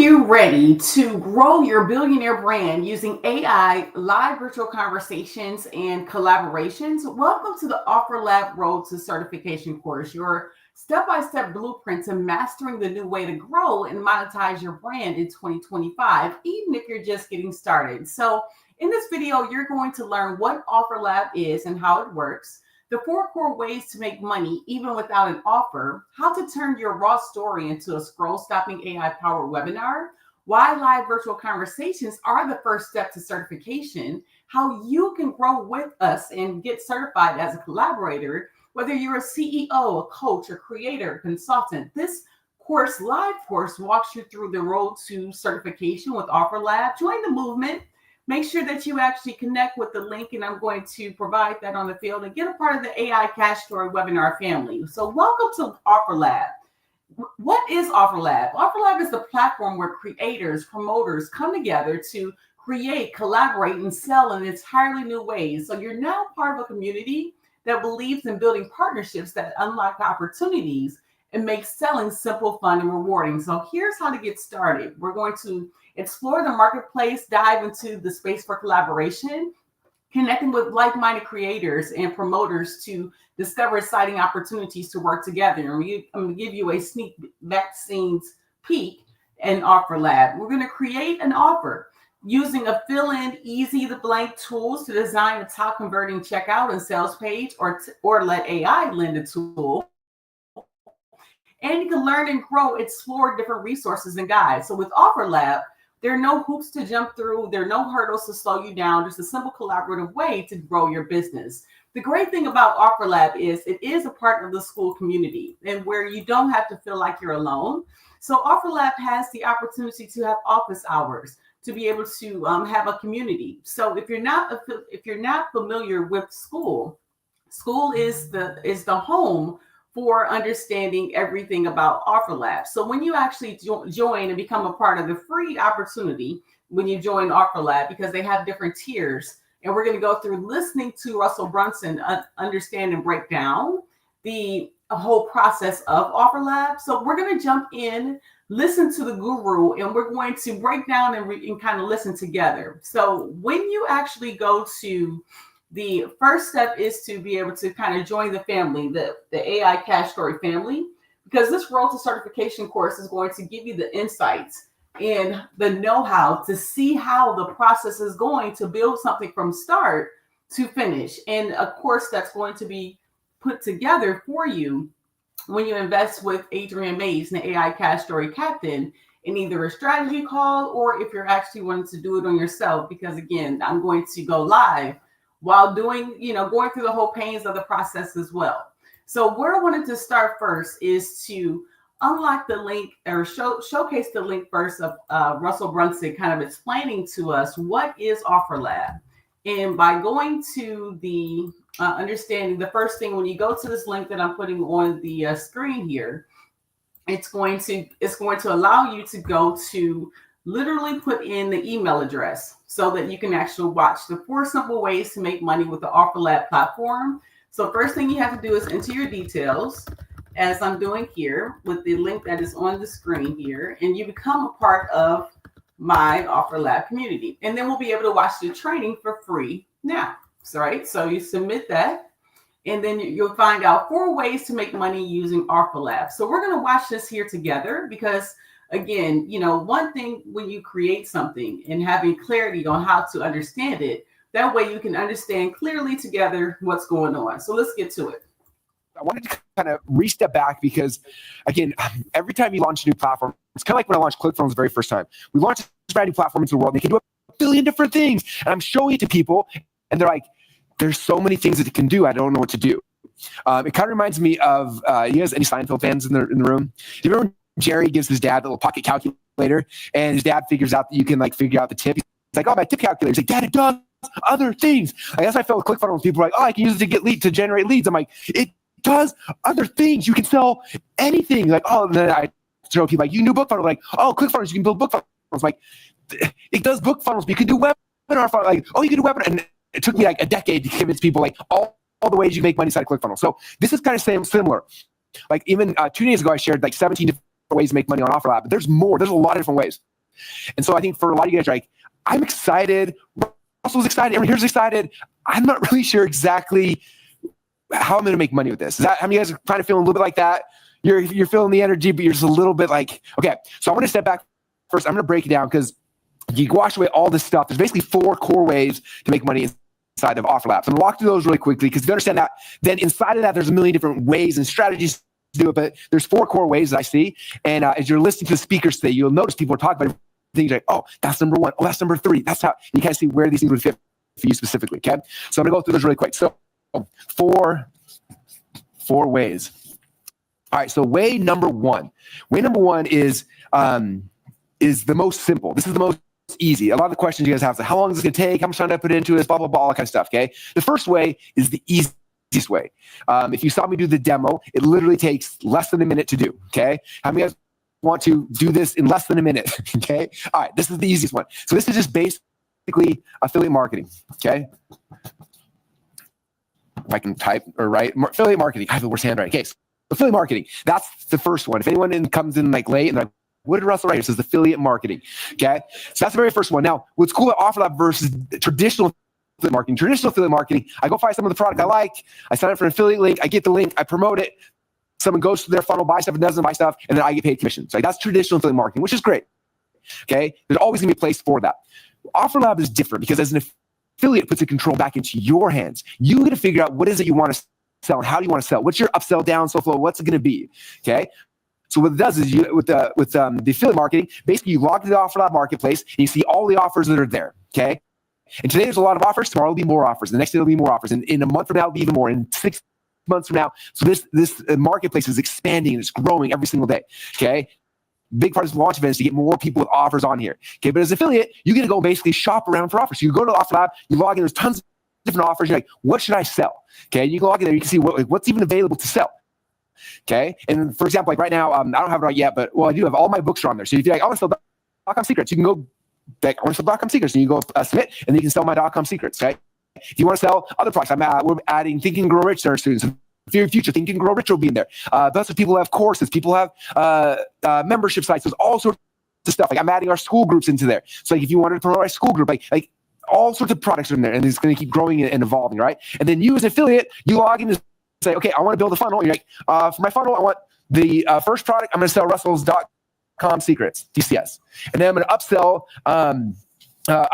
you ready to grow your billionaire brand using AI, live virtual conversations, and collaborations? Welcome to the OfferLab Road to Certification course, your step-by-step blueprint to mastering the new way to grow and monetize your brand in 2025, even if you're just getting started. So in this video, you're going to learn what OfferLab is and how it works, the 4 core ways to make money even without an offer, how to turn your raw story into a scroll-stopping AI-powered webinar, why live virtual conversations are the first step to certification, how you can grow with us and get certified as a collaborator, whether you're a CEO, a coach, a creator, consultant. This live course, walks you through the road to certification with OfferLab. Join the movement. Make sure that you actually connect with the link, and I'm going to provide that on the field and get a part of the AI Cash Story webinar family. So welcome to OfferLab. What is OfferLab? OfferLab is the platform where creators, promoters come together to create, collaborate, and sell in entirely new ways. So you're now part of a community that believes in building partnerships that unlock opportunities and make selling simple, fun, and rewarding. So here's how to get started. We're going to explore the marketplace, dive into the space for collaboration, connecting with like-minded creators and promoters to discover exciting opportunities to work together. And I'm going to give you a sneak back-scenes peek in OfferLab. We're going to create an offer using a fill-in, easy-to-blank tools to design a top-converting checkout and sales page, or let AI lend a tool. And you can learn and grow, explore different resources and guides. So with OfferLab, there are no hoops to jump through. There are no hurdles to slow you down. Just a simple collaborative way to grow your business. The great thing about OfferLab is it is a part of the school community and where you don't have to feel like you're alone. So OfferLab has the opportunity to have office hours, to be able to have a community. So if you're not familiar with school is the home for understanding everything about OfferLab. So when you actually join and become a part of the free opportunity, when you join OfferLab, because they have different tiers, and we're going to go through listening to Russell Brunson understand and break down the whole process of OfferLab. So we're going to jump in, listen to the guru, and we're going to break down and kind of listen together. So when you actually go to the first step is to be able to kind of join the family, the AI Cash Story family, because this Road to Certification course is going to give you the insights and the know-how to see how the process is going to build something from start to finish. And a course that's going to be put together for you when you invest with Adrian Mays, the AI Cash Story captain, in either a strategy call or if you're actually wanting to do it on yourself, because again, I'm going to go live while going through the whole pains of the process as well. So where I wanted to start first is to unlock the link or showcase the link first of Russell Brunson kind of explaining to us what is OfferLab. And by going to the understanding, the first thing when you go to this link that I'm putting on the screen here, it's going to allow you to go to literally put in the email address so that you can actually watch the 4 simple ways to make money with the OfferLab platform. So first thing you have to do is enter your details, as I'm doing here with the link that is on the screen here, and you become a part of my OfferLab community. And then we'll be able to watch the training for free now. So you submit that, and then you'll find out 4 ways to make money using OfferLab. So we're going to watch this here together because, again, one thing when you create something and having clarity on how to understand it, that way you can understand clearly together what's going on. So let's get to it. I wanted to kind of re-step back because, again, every time you launch a new platform, it's kind of like when I launched ClickFunnels the very first time. We launched this brand new platform into the world, and they can do a billion different things. And I'm showing it to people, and they're like, there's so many things that it can do. I don't know what to do. It kind of reminds me of, you guys, any Seinfeld fans in the room? Do you remember when Jerry gives his dad the little pocket calculator, and his dad figures out that you can figure out the tip? He's like, oh, my tip calculator. He's like, Dad, it does other things. I guess I felt with ClickFunnels. People are like, oh, I can use it to generate leads. I'm like, it does other things. You can sell anything. Like, oh, and then I show people like, you can do book funnels. Like, oh, ClickFunnels, you can build book funnels. Like, it does book funnels, but you can do webinar funnels. Like, oh, you can do webinar. And it took me a decade to convince people all the ways you make money inside of ClickFunnels. So this is kind of similar. Like even 2 days ago, I shared 17 different ways to make money on OfferLab. But there's more. There's a lot of different ways. And so I think for a lot of you guys, like, I'm excited. Russell's excited. Everyone here's excited. I'm not really sure exactly how I'm going to make money with this. Is that how many of you guys are kind of feeling a little bit like that? You're feeling the energy, but you're just a little bit like, okay. So I'm going to step back first. I'm going to break it down because you wash away all this stuff. There's basically 4 core ways to make money inside of OfferLab. So I'm going to walk through those really quickly because if you understand that, then inside of that, there's a million different ways and strategies to do it. But there's 4 core ways that I see. And as you're listening to the speakers today, you'll notice people are talking about things like, oh, that's number 1. Oh, that's number 3. That's how you kind of see where these things would fit for you specifically. Okay. So I'm going to go through those really quick. So 4 ways. All right. So way number 1 is the most simple. This is the most easy. A lot of the questions you guys have, so how long is this going to take? How much time do I put into this? Blah, blah, blah, all that kind of stuff. Okay. The first way is the easiest way. If you saw me do the demo, it literally takes less than a minute to do. Okay. How many guys want to do this in less than a minute? Okay. All right. This is the easiest one. So this is just basically affiliate marketing. Okay. If I can type or write affiliate marketing. I have the worst handwriting. Okay. So affiliate marketing. That's the first one. If anyone comes in like late and they're like, what did Russell write? It says affiliate marketing. Okay. So that's the very first one. Now, what's cool about OfferLab versus traditional affiliate marketing, I go find some of the product I like. I sign up for an affiliate link. I get the link. I promote it. Someone goes to their funnel, buys stuff, and doesn't buy stuff, and then I get paid commissions. Like that's traditional affiliate marketing, which is great. Okay. There's always going to be a place for that. OfferLab is different because as an affiliate, it puts the control back into your hands. You got to figure out what is it you want to sell and how do you want to sell? What's your upsell, downsell flow? What's it going to be? Okay. So what it does is with the affiliate marketing, basically you log to the OfferLab marketplace and you see all the offers that are there. Okay. And today there's a lot of offers. Tomorrow will be more offers. The next day there'll be more offers. And in a month from now, it'll be even more. In 6 months from now. So this marketplace is expanding and it's growing every single day. Okay. Big part of launch events to get more people with offers on here. Okay. But as an affiliate, you get to go basically shop around for offers. So you go to OfferLab, you log in, there's tons of different offers. You're like, what should I sell? Okay. You can log in there. You can see what's even available to sell. Okay. And for example, like right now, I don't have it right yet, but I do have all my books are on there. So if you're like, I want to sell .com secrets, you can go like, I want to sell .com secrets, and you go submit, and then you can sell my .com secrets. Okay. If you want to sell other products, we're adding Think and Grow Rich to our students. Very future Think and Grow Rich will be in there. That's what people have courses, people have membership sites. There's all sorts of stuff. Like I'm adding our school groups into there. So like if you wanted to promote our school group, like all sorts of products are in there, and it's going to keep growing and evolving, right? And then you as an affiliate, you log in and say, okay, I want to build a funnel. You're like, for my funnel, I want the first product. I'm going to sell Russell's .com secrets, DCS. And then I'm going to upsell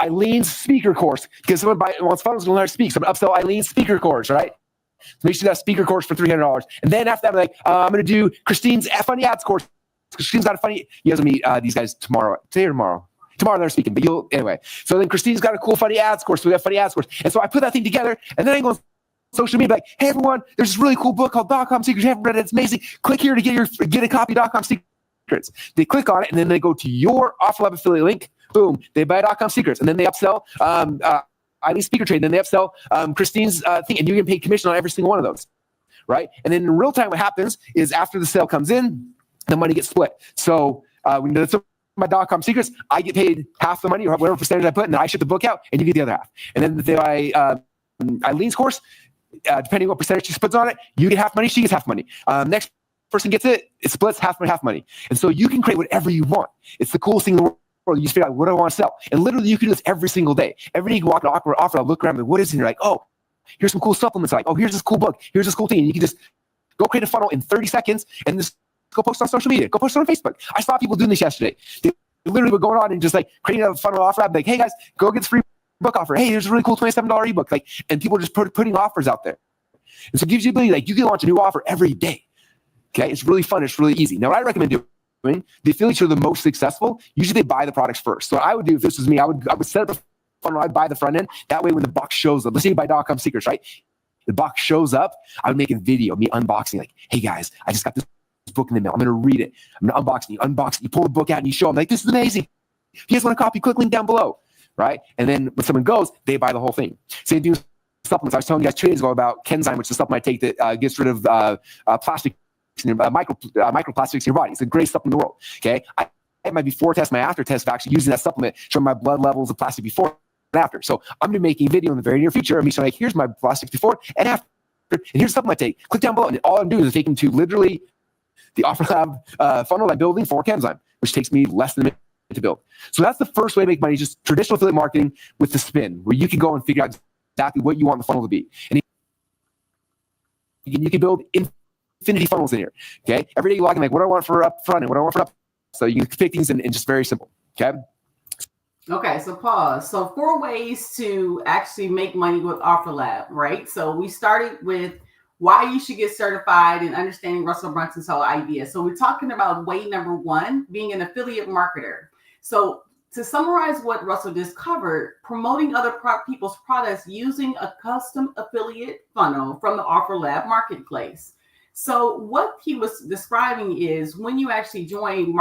Eileen's speaker course because someone wants funnels to learn how to speak. So I'm going to upsell Eileen's speaker course, right? So make sure that speaker course for $300. And then after that, I'm like, I'm going to do Christine's funny ads course. Christine's got a funny, you guys will meet these guys tomorrow. Today or tomorrow? Tomorrow they're speaking, but anyway. So then Christine's got a cool funny ads course. So we have funny ads course. And so I put that thing together and then I go on social media like, hey everyone, there's this really cool book called .com Secrets. You haven't read it, it's amazing. Click here to get a copy of .com Secrets. They click on it and then they go to your OfferLab affiliate link. Boom, they buy .com Secrets and then they upsell Eileen's speaker trade. Then they upsell Christine's thing, and you can pay commission on every single one of those, right? And then in real time, what happens is after the sale comes in, the money gets split. So when it's my .com secrets, I get paid half the money or whatever percentage I put, and then I ship the book out, and you get the other half. And then if they buy Eileen's course, depending on what percentage she puts on it, you get half money, she gets half money. Next person gets it, it splits half money. And so you can create whatever you want. It's the coolest thing in the world. You just figure out what do I want to sell. And literally you can do this every single day. Every day you walk to OfferLab, look around, like, what is it? And you're like, oh, here's some cool supplements. Like, oh, here's this cool book. Here's this cool thing. And you can just go create a funnel in 30 seconds and just go post on social media. Go post it on Facebook. I saw people doing this yesterday. They literally were going on and just like creating a funnel OfferLab. Like, hey guys, go get this free book offer. Hey, there's a really cool $27 ebook. Like, and people are just putting offers out there. And so it gives you the ability, like you can launch a new offer every day. Okay. It's really fun. It's really easy. Now, what I recommend doing, the affiliates who are the most successful, usually they buy the products first. So what I would do if this was me, I would set up a funnel, I'd buy the front end. That way when the box shows up, let's say you buy .com secrets, right? The box shows up, I would make a video, me unboxing, like, hey guys, I just got this book in the mail. I'm going to read it. I'm going to unbox it. You pull the book out and you show them, like, this is amazing. If you guys want a copy, click link down below, right? And then when someone goes, they buy the whole thing. Same thing with supplements. I was telling you guys 2 days ago about Kenzyme, which is a supplement I take that gets rid of plastic, microplastics in your body. It's the greatest supplement in the world. Okay, I had my before test, my after test of actually using that supplement, showing my blood levels of plastic before and after. So I'm going to be making a video in the very near future of me showing, like, here's my plastic before and after, and here's the supplement I take. Click down below, and all I'm doing is taking to literally the OfferLab funnel I'm building for Kenzyme, which takes me less than a minute to build. So that's the first way to make money, just traditional affiliate marketing with the spin, where you can go and figure out exactly what you want the funnel to be. And you can build infinity funnels in here. Okay. Every day you log in, like, what do I want for up front and what do I want for up. So you can pick things and just very simple. Okay. Okay, so pause. So 4 ways to actually make money with OfferLab, right? So we started with why you should get certified and understanding Russell Brunson's whole idea. So we're talking about way number one, being an affiliate marketer. So to summarize what Russell just covered, promoting other people's products using a custom affiliate funnel from the OfferLab marketplace. So what he was describing is when you actually join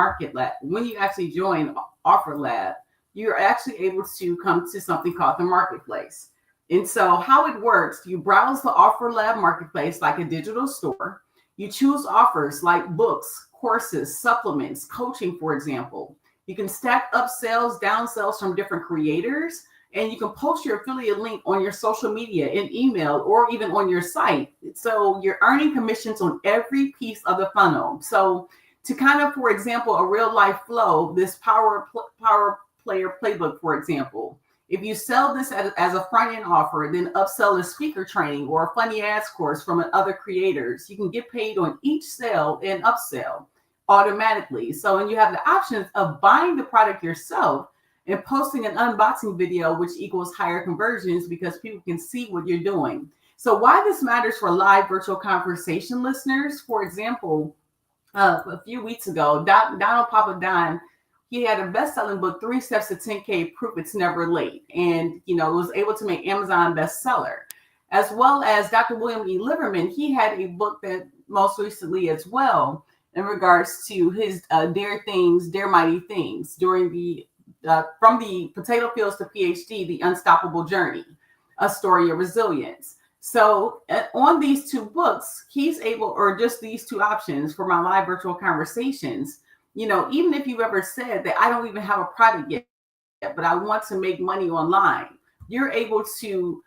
OfferLab, you're actually able to come to something called the marketplace. And so how it works, you browse the OfferLab marketplace like a digital store. You choose offers like books, courses, supplements, coaching, for example. You can stack up sales, down sales from different creators, and you can post your affiliate link on your social media, in email, or even on your site. So you're earning commissions on every piece of the funnel. So to kind of, for example, a real life flow, this power player playbook, for example, if you sell this as a front end offer, then upsell a speaker training or a funny ads course from other creators, you can get paid on each sale and upsell automatically. So, and you have the options of buying the product yourself and posting an unboxing video, which equals higher conversions because people can see what you're doing. So why this matters for live virtual conversation listeners, for example, a few weeks ago, Donald Papadon, he had a best-selling book, 3 Steps to 10K, Proof It's Never Late. And, it was able to make Amazon bestseller. As well as Dr. William E. Liverman, he had a book that most recently as well in regards to his Dare Things, Dare Mighty Things during the from the potato fields to PhD, The Unstoppable Journey, A Story of Resilience. So on these 2 books, he's able, or just these 2 options for my live virtual conversations, even if you ever said that I don't even have a product yet, but I want to make money online, you're able to,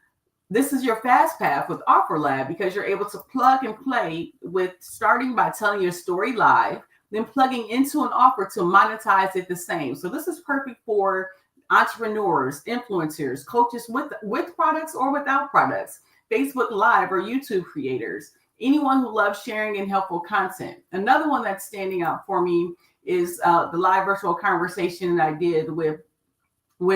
this is your fast path with OfferLab because you're able to plug and play with starting by telling your story live, then plugging into an offer to monetize it the same. So this is perfect for entrepreneurs, influencers, coaches with products or without products, Facebook Live or YouTube creators, anyone who loves sharing and helpful content. Another one that's standing out for me is the live virtual conversation that I did with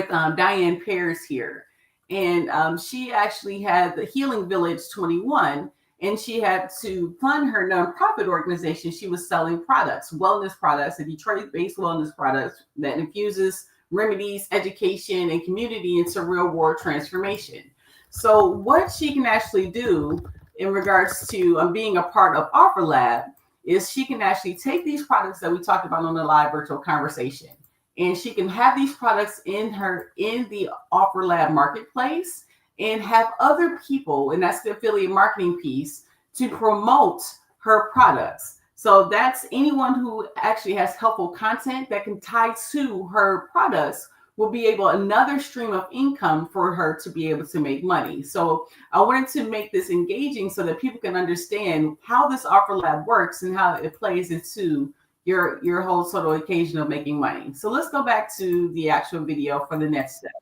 Diane Pears here. And she actually had the Healing Village 21, and she had to fund her nonprofit organization. She was selling products, wellness products, a Detroit-based wellness products that infuses remedies, education, and community into real world transformation. So what she can actually do in regards to being a part of OfferLab is she can actually take these products that we talked about on the live virtual conversation, and she can have these products in the OfferLab marketplace and have other people, and that's the affiliate marketing piece, to promote her products. So that's anyone who actually has helpful content that can tie to her products will be able, another stream of income for her to be able to make money. So I wanted to make this engaging so that people can understand how this OfferLab works and how it plays into your whole sort of occasion of making money. So let's go back to the actual video for the next step.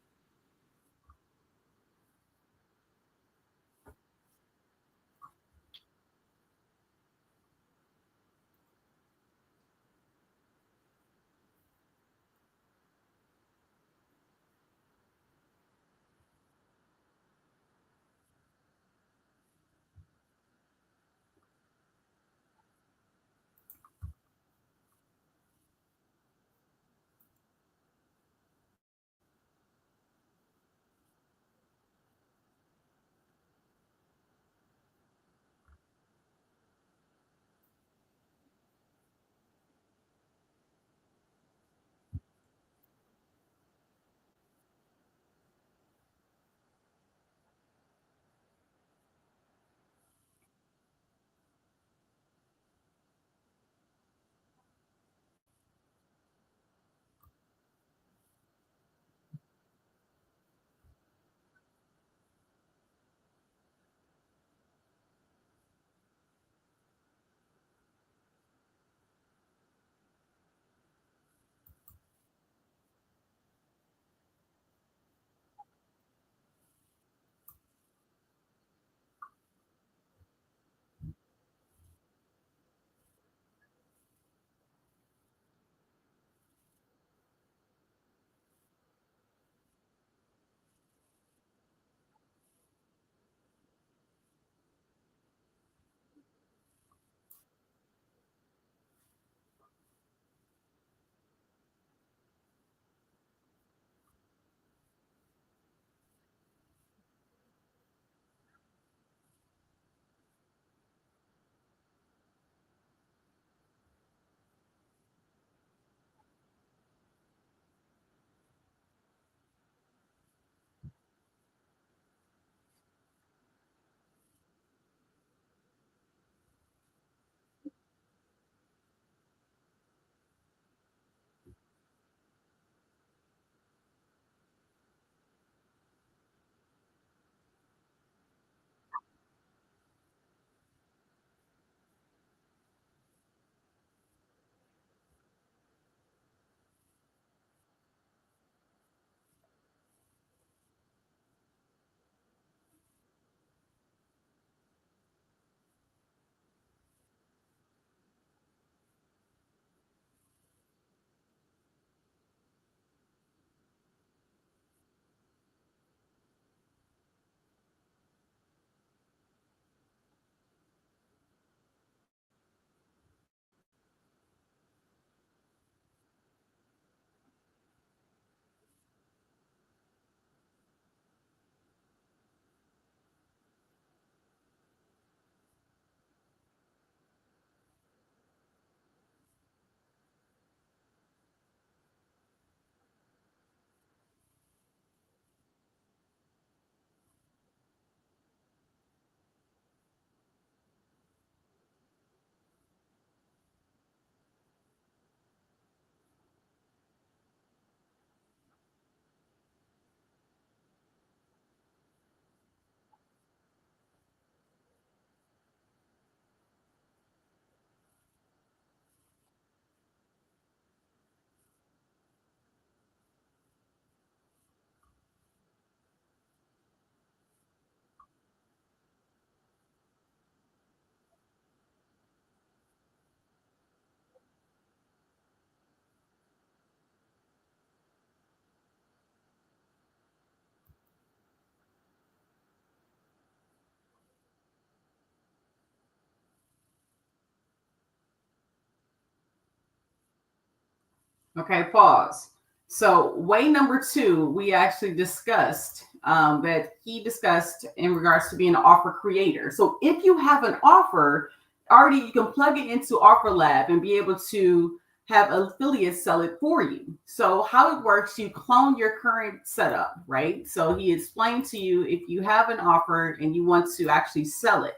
Okay, pause. So, way number two, we actually discussed that he discussed in regards to being an offer creator. So, if you have an offer already, you can plug it into OfferLab and be able to have affiliates sell it for you. So, how it works, you clone your current setup, right? So, he explained to you if you have an offer and you want to actually sell it,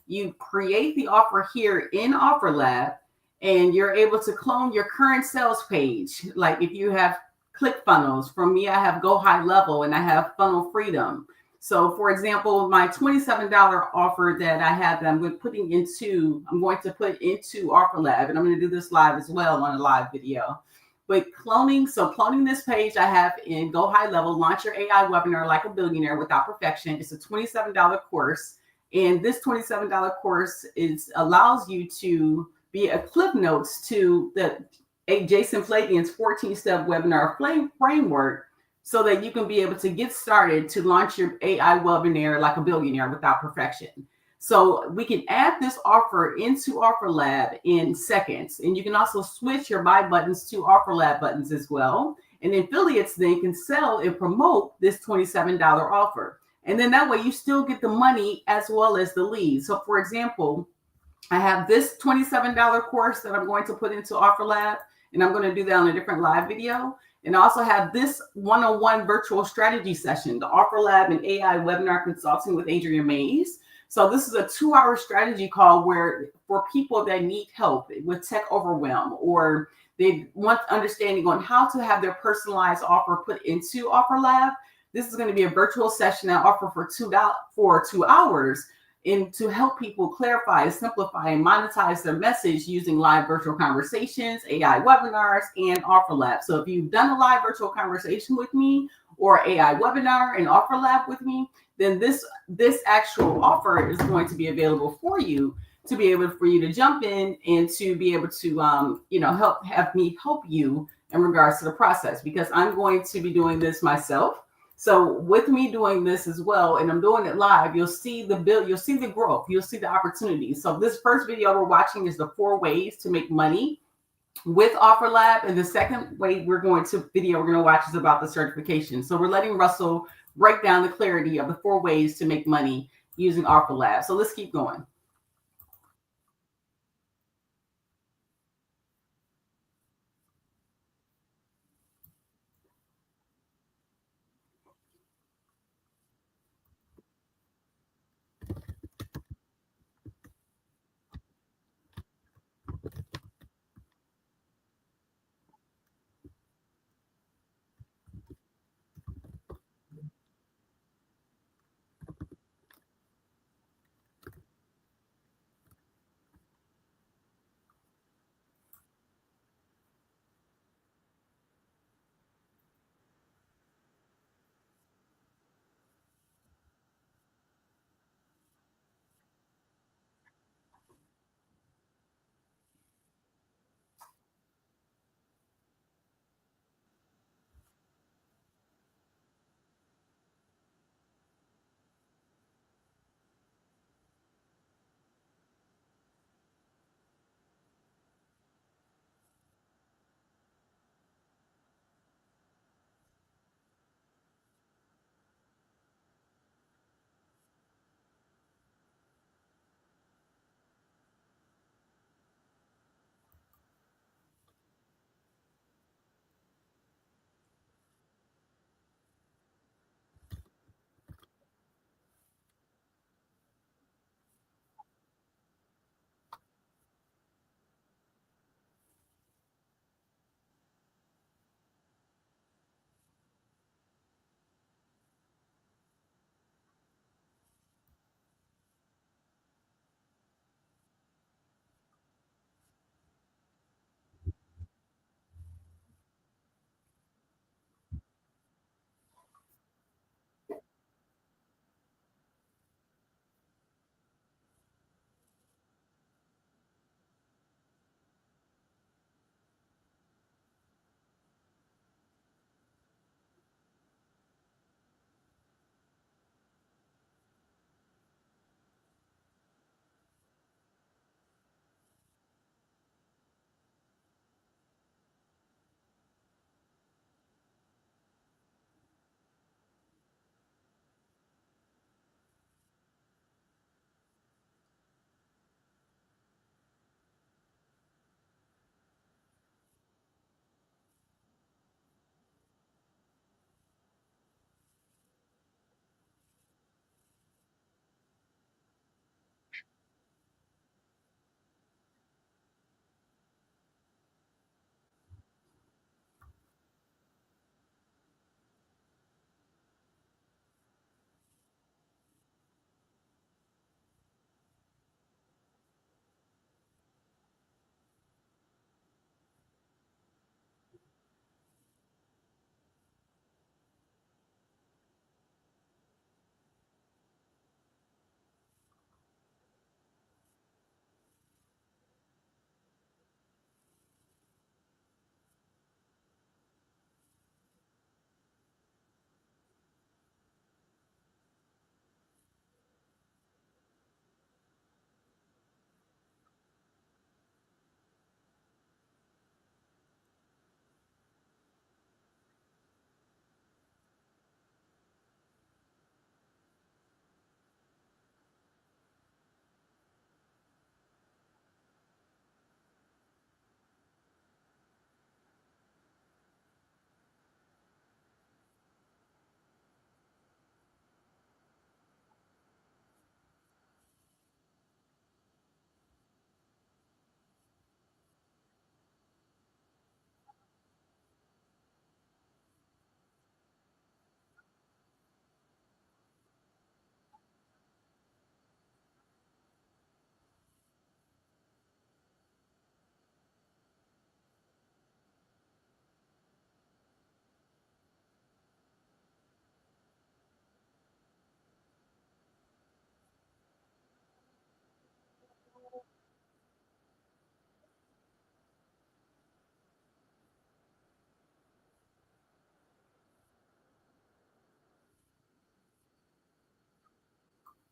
you create the offer here in OfferLab and you're able to clone your current sales page. Like if you have ClickFunnels, from me, I have Go High Level and I have Funnel Freedom. So, for example, my $27 offer that I have that I'm going to put into OfferLab, and I'm going to do this live as well on a live video. But cloning this page I have in Go High Level, launch your AI webinar like a billionaire without perfection. It's a $27 course. And this $27 course allows you to be a clip notes to Jason Flavian's 14-step webinar framework so that you can be able to get started to launch your AI webinar like a billionaire without perfection. So we can add this offer into OfferLab in seconds. And you can also switch your buy buttons to OfferLab buttons as well. And affiliates then can sell and promote this $27 offer. And then that way you still get the money as well as the lead. So for example, I have this $27 course that I'm going to put into OfferLab, and I'm going to do that on a different live video. And I also have this one-on-one virtual strategy session, the OfferLab and AI webinar consulting with Adrian Mays. So this is a 2-hour strategy call where for people that need help with tech overwhelm, or they want understanding on how to have their personalized offer put into OfferLab. This is going to be a virtual session I offer for 2 hours. And to help people clarify, simplify, and monetize their message using live virtual conversations, AI webinars, and OfferLab. So if you've done a live virtual conversation with me or AI webinar and OfferLab with me, then this actual offer is going to be available for you to be able for you to jump in and to be able to have me help you in regards to the process, because I'm going to be doing this myself. So with me doing this as well, and I'm doing it live, you'll see the growth, you'll see the opportunities. So this first video we're watching is the 4 ways to make money with OfferLab. And the second we're going to watch is about the certification. So we're letting Russell break down the clarity of the 4 ways to make money using OfferLab. So let's keep going.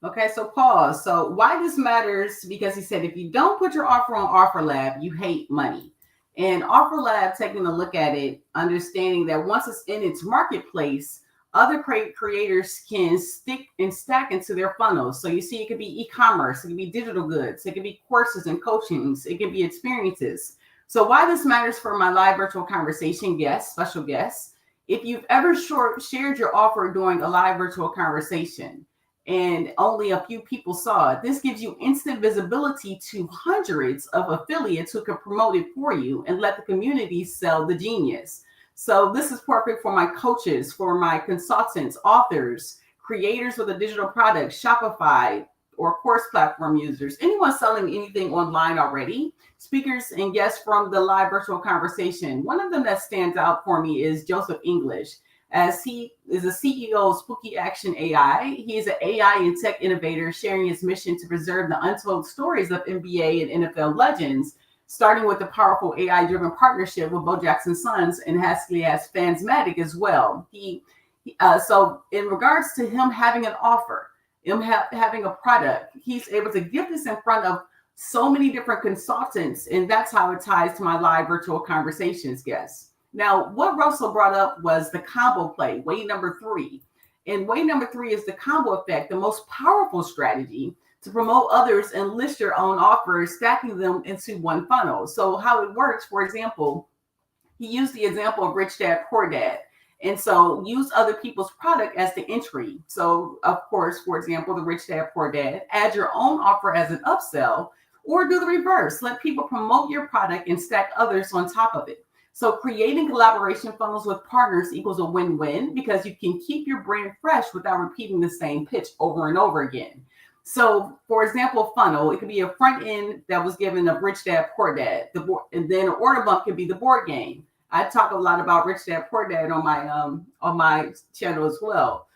Okay, so pause. So why this matters? Because he said if you don't put your offer on OfferLab, you hate money. And OfferLab, taking a look at it, understanding that once it's in its marketplace, other creators can stick and stack into their funnels. So you see, it could be e-commerce, it could be digital goods, it could be courses and coachings, it could be experiences. So why this matters for my live virtual conversation guests, special guests, if you've ever shared your offer during a live virtual conversation, and only a few people saw it. This gives you instant visibility to hundreds of affiliates who can promote it for you and let the community sell the genius. So this is perfect for my coaches, for my consultants, authors, creators with a digital product, Shopify, or course platform users, anyone selling anything online already, speakers and guests from the live virtual conversation. One of them that stands out for me is Joseph English, as he is a CEO of Spooky Action AI. He is an AI and tech innovator sharing his mission to preserve the untold stories of NBA and NFL legends, starting with the powerful AI-driven partnership with Bo Jackson's Sons, and Haskell has Fansmatic as well. So in regards to him having an offer, him having a product, he's able to get this in front of so many different consultants, and that's how it ties to my live virtual conversations guests. Now, what Russell brought up was the combo play, way number 3. And way number 3 is the combo effect, the most powerful strategy to promote others and list your own offers, stacking them into one funnel. So how it works, for example, he used the example of Rich Dad, Poor Dad. And so use other people's product as the entry. So of course, for example, the Rich Dad, Poor Dad, add your own offer as an upsell, or do the reverse. Let people promote your product and stack others on top of it. So creating collaboration funnels with partners equals a win-win because you can keep your brand fresh without repeating the same pitch over and over again. So, for example, funnel, it could be a front end that was given of Rich Dad, Poor Dad, and then an order bump could be the board game. I talk a lot about Rich Dad Poor Dad on my channel as well,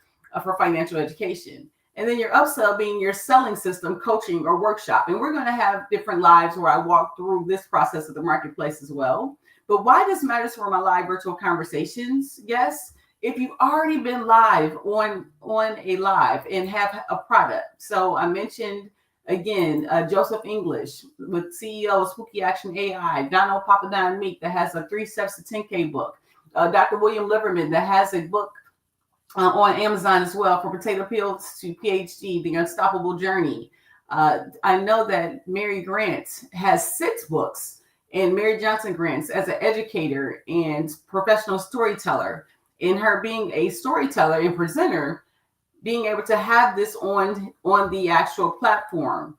for financial education. And then your upsell being your selling system, coaching, or workshop. And we're going to have different lives where I walk through this process of the marketplace as well. But why this matters for my live virtual conversations? Yes, if you've already been live on a live and have a product. So I mentioned again, Joseph English with CEO of Spooky Action AI, Donald Papadine Meek that has a 3 Steps to 10K book, Dr. William Liverman that has a book on Amazon as well, for potato peels to PhD, The Unstoppable Journey. I know that Mary Grant has 6 books, and Mary Johnson Grants as an educator and professional storyteller. In her being a storyteller and presenter, being able to have this on the actual platform.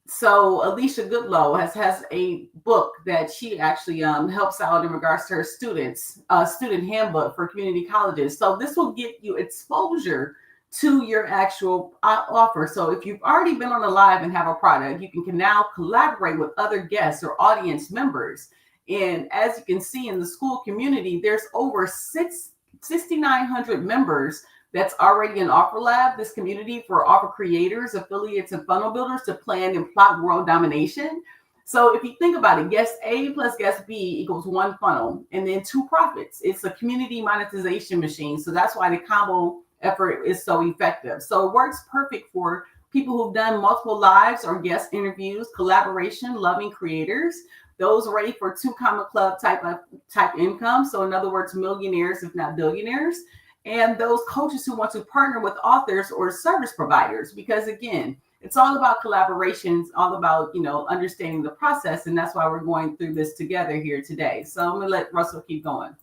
So Alicia Goodlow has a book that she actually helps out in regards to her students, student handbook for community colleges. So this will get you exposure to your actual offer. So if you've already been on a live and have a product, you can now collaborate with other guests or audience members. And as you can see in the school community, there's over 6,900 members that's already an OfferLab, this community for offer creators, affiliates, and funnel builders to plan and plot world domination. So if you think about it, guest A plus guest B equals 1 funnel and then 2 profits. It's a community monetization machine. So that's why the combo effort is so effective. So it works perfect for people who've done multiple lives or guest interviews, collaboration, loving creators, those ready for 2 comma club type income. So in other words, millionaires, if not billionaires, and those coaches who want to partner with authors or service providers, because again, it's all about collaborations, all about, understanding the process. And that's why we're going through this together here today. So I'm going to let Russell keep going.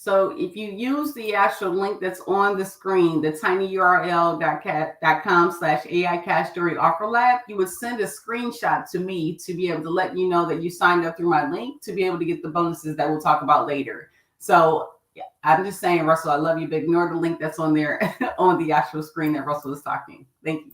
So if you use the actual link that's on the screen, the tinyurl.com/AI cash during offer lab, you would send a screenshot to me to be able to let you know that you signed up through my link to be able to get the bonuses that we'll talk about later. So yeah, I'm just saying, Russell, I love you, but ignore the link that's on there on the actual screen that Russell is talking. Thank you.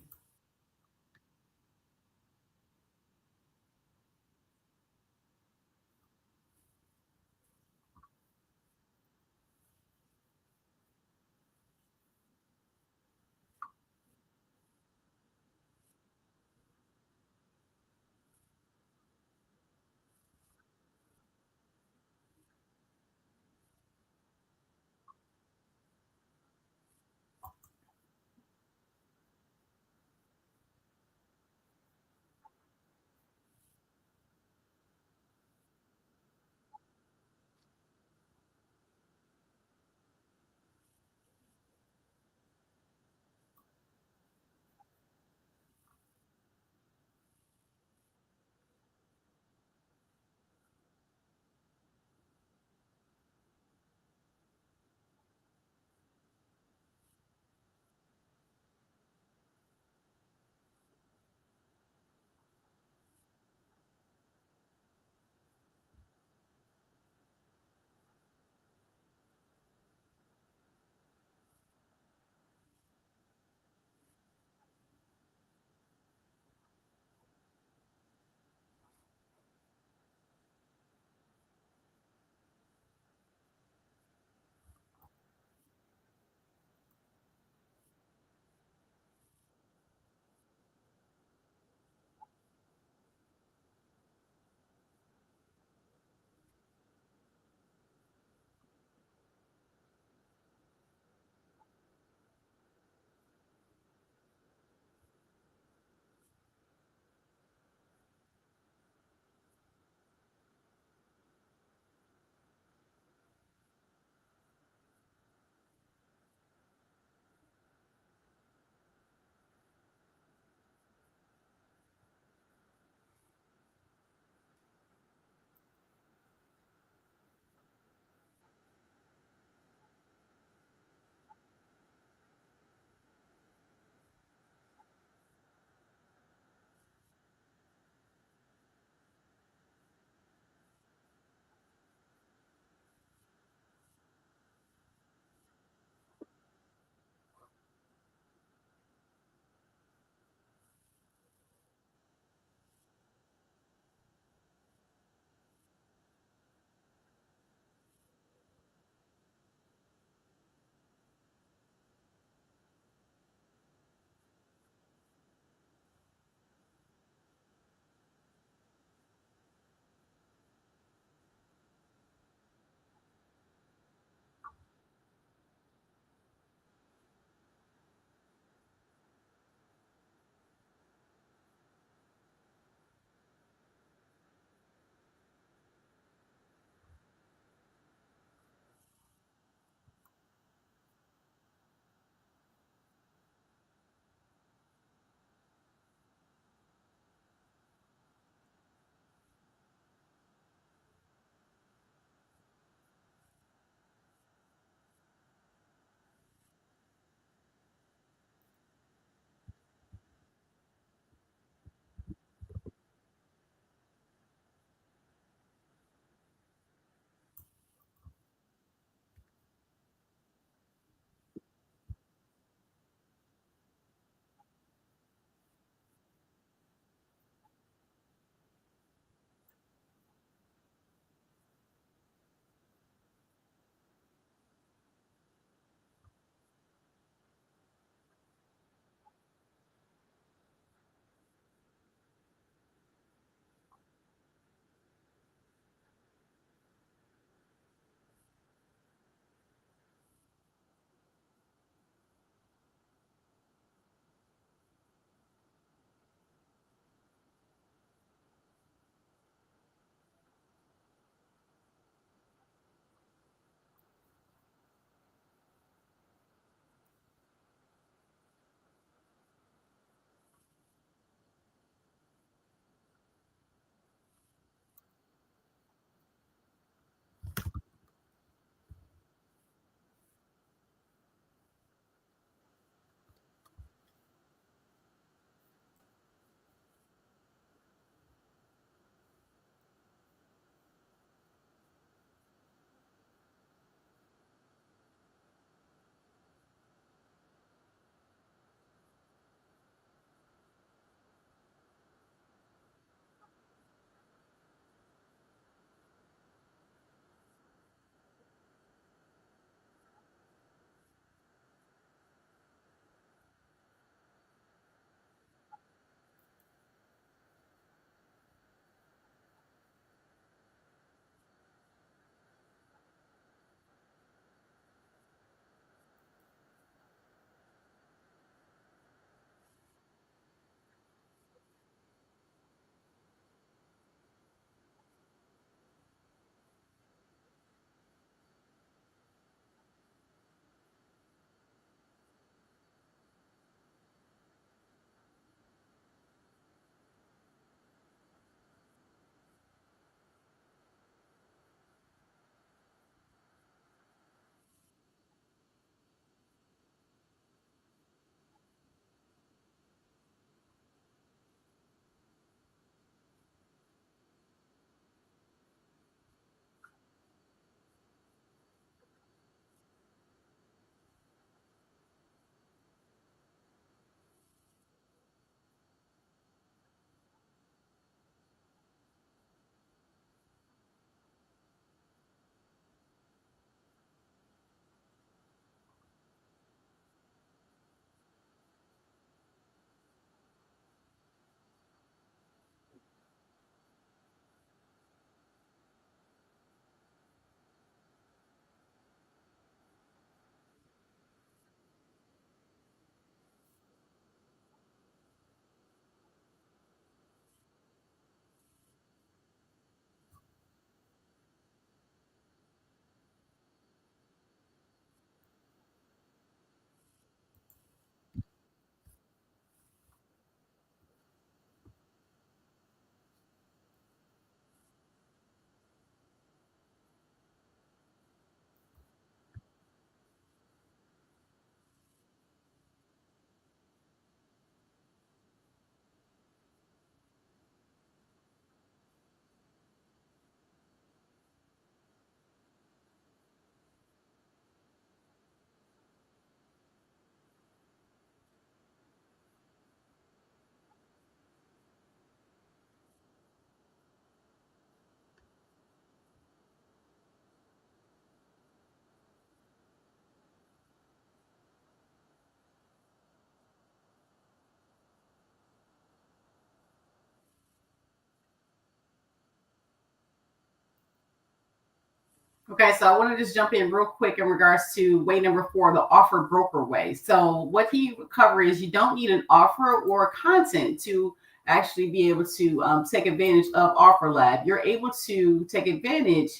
Okay, so I want to just jump in real quick in regards to way number four, the offer broker way. So what he would cover is you don't need an offer or content to actually be able to take advantage of OfferLab. You're able to take advantage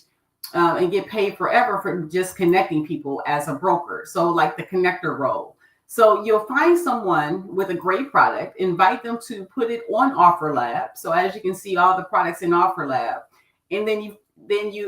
and get paid forever for just connecting people as a broker. So like the connector role. So you'll find someone with a great product, invite them to put it on OfferLab. So as you can see, all the products in OfferLab, and then you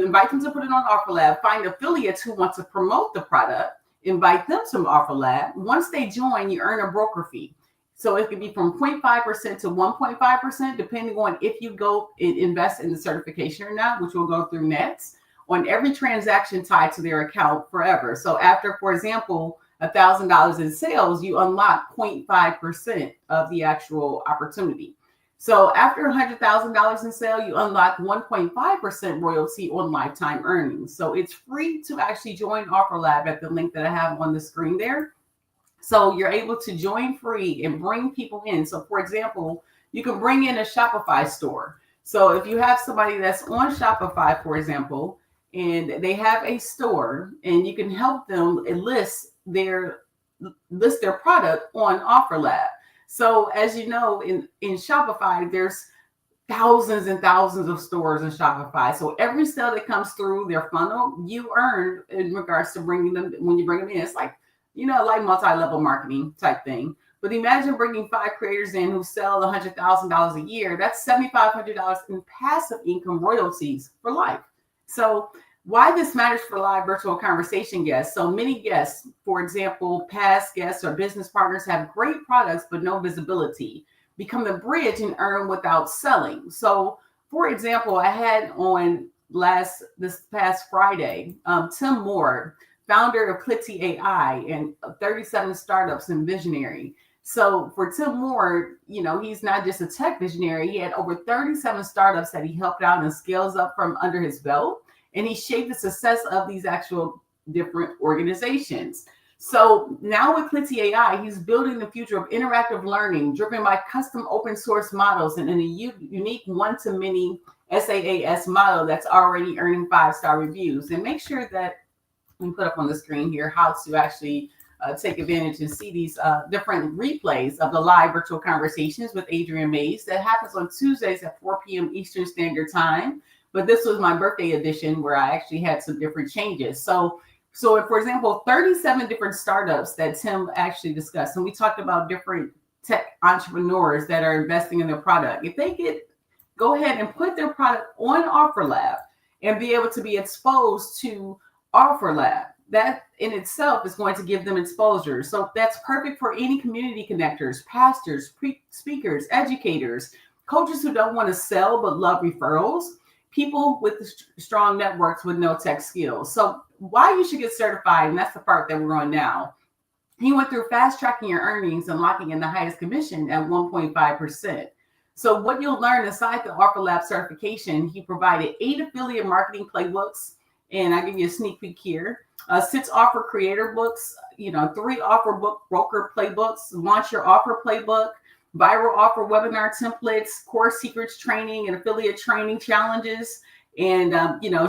invite them to put it on OfferLab. Find affiliates who want to promote the product. Invite them to OfferLab. Once they join, you earn a broker fee. So it could be from 0.5% to 1.5%, depending on if you go and invest in the certification or not, which we'll go through next, on every transaction tied to their account forever. So after, for example, $1,000 in sales, you unlock 0.5% of the actual opportunity. So after $100,000 in sale, you unlock 1.5% royalty on lifetime earnings. So it's free to actually join OfferLab at the link that I have on the screen there. So you're able to join free and bring people in. So for example, you can bring in a Shopify store. So if you have somebody that's on Shopify, for example, and they have a store, and you can help them list their product on OfferLab. So as you know, in Shopify, there's thousands and thousands of stores in Shopify. So every sale that comes through their funnel, you earn in regards to bringing them when you bring them in. It's like, like multi-level marketing type thing. But imagine bringing 5 creators in who sell $100,000 a year. That's $7,500 in passive income royalties for life. So why this matters for live virtual conversation guests. So many guests, for example, past guests or business partners have great products, but no visibility. Become the bridge and earn without selling. So for example, I had on this past Friday, Tim Moore, founder of Clitty AI and 37 startups and visionary. So for Tim Moore, he's not just a tech visionary. He had over 37 startups that he helped out and scales up from under his belt. And he shaped the success of these actual different organizations. So now with Clitty AI, he's building the future of interactive learning driven by custom open source models and in a unique one-to-many SaaS model that's already earning 5-star reviews. And make sure that we put up on the screen here how to actually take advantage and see these different replays of the live virtual conversations with Adrian Mays that happens on Tuesdays at 4 p.m. Eastern Standard Time. But this was my birthday edition where I actually had some different changes. So for example, 37 different startups that Tim actually discussed, and we talked about different tech entrepreneurs that are investing in their product. If they could go ahead and put their product on OfferLab and be able to be exposed to OfferLab, that in itself is going to give them exposure. So that's perfect for any community connectors, pastors, speakers, educators, coaches who don't want to sell but love referrals, people with strong networks with no tech skills. So why you should get certified, and that's the part that we're on now. He went through fast tracking your earnings and locking in the highest commission at 1.5%. So what you'll learn inside the OfferLab certification, he provided 8 affiliate marketing playbooks, and I'll give you a sneak peek here. 6 offer creator books, 3 offer book broker playbooks, launch your offer playbook, viral offer webinar templates, course secrets training and affiliate training challenges, and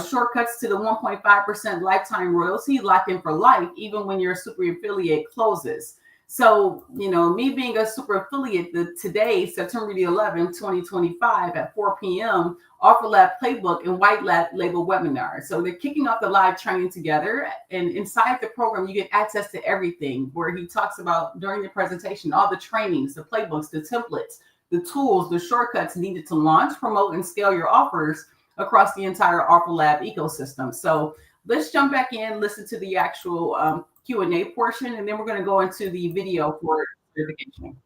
shortcuts to the 1.5% lifetime royalty locked in for life, even when your super affiliate closes. So, me being a super affiliate, today, September the 11th, 2025 at 4 p.m., OfferLab Playbook and White Label webinar. So they're kicking off the live training together. And inside the program, you get access to everything where he talks about during the presentation, all the trainings, the playbooks, the templates, the tools, the shortcuts needed to launch, promote, and scale your offers across the entire OfferLab ecosystem. So let's jump back in, listen to the actual Q&A portion, and then we're going to go into the video for certification.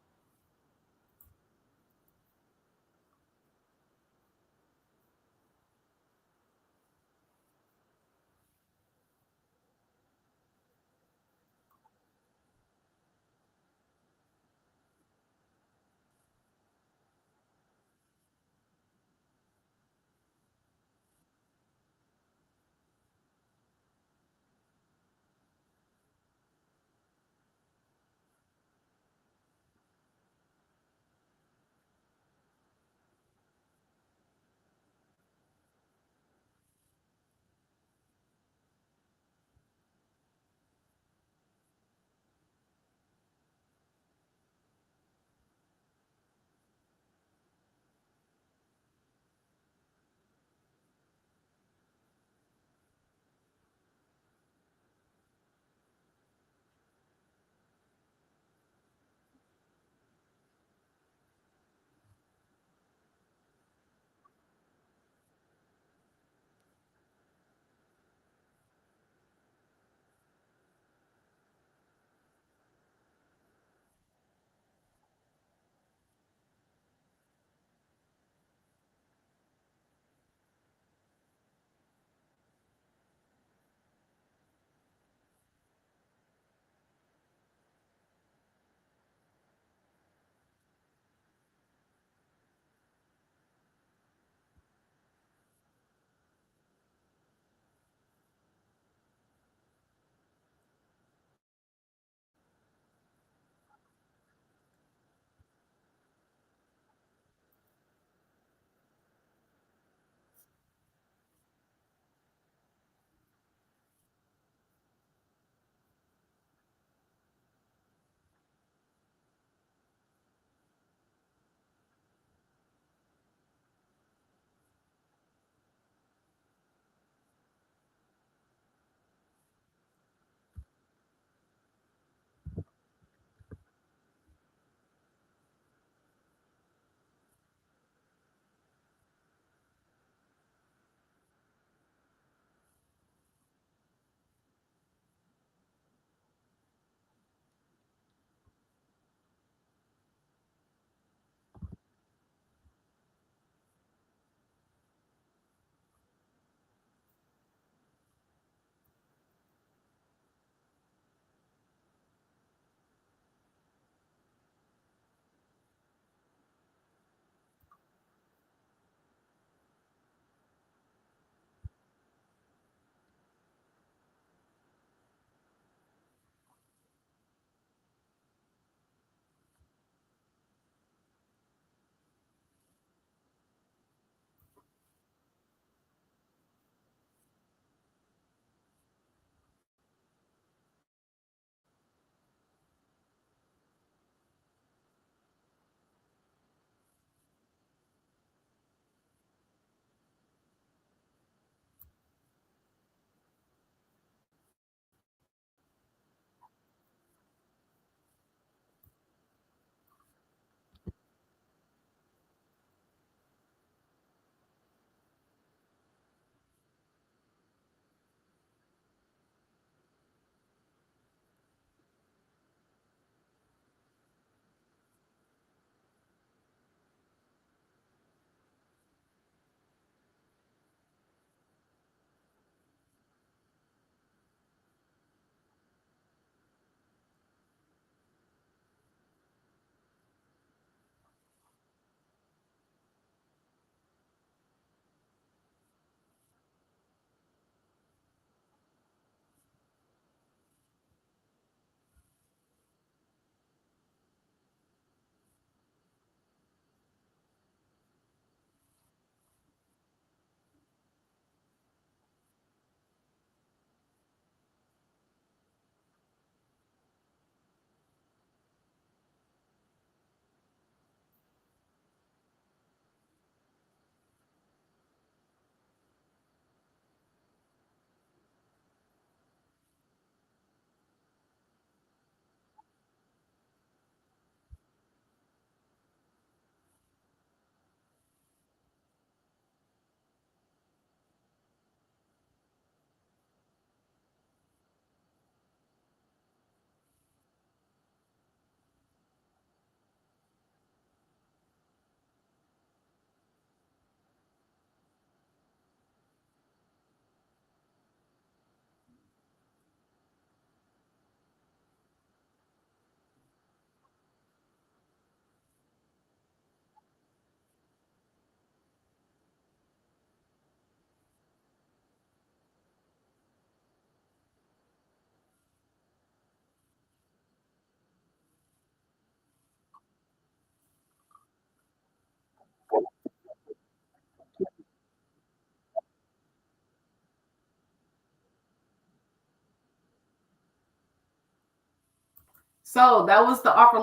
So that was the Alpha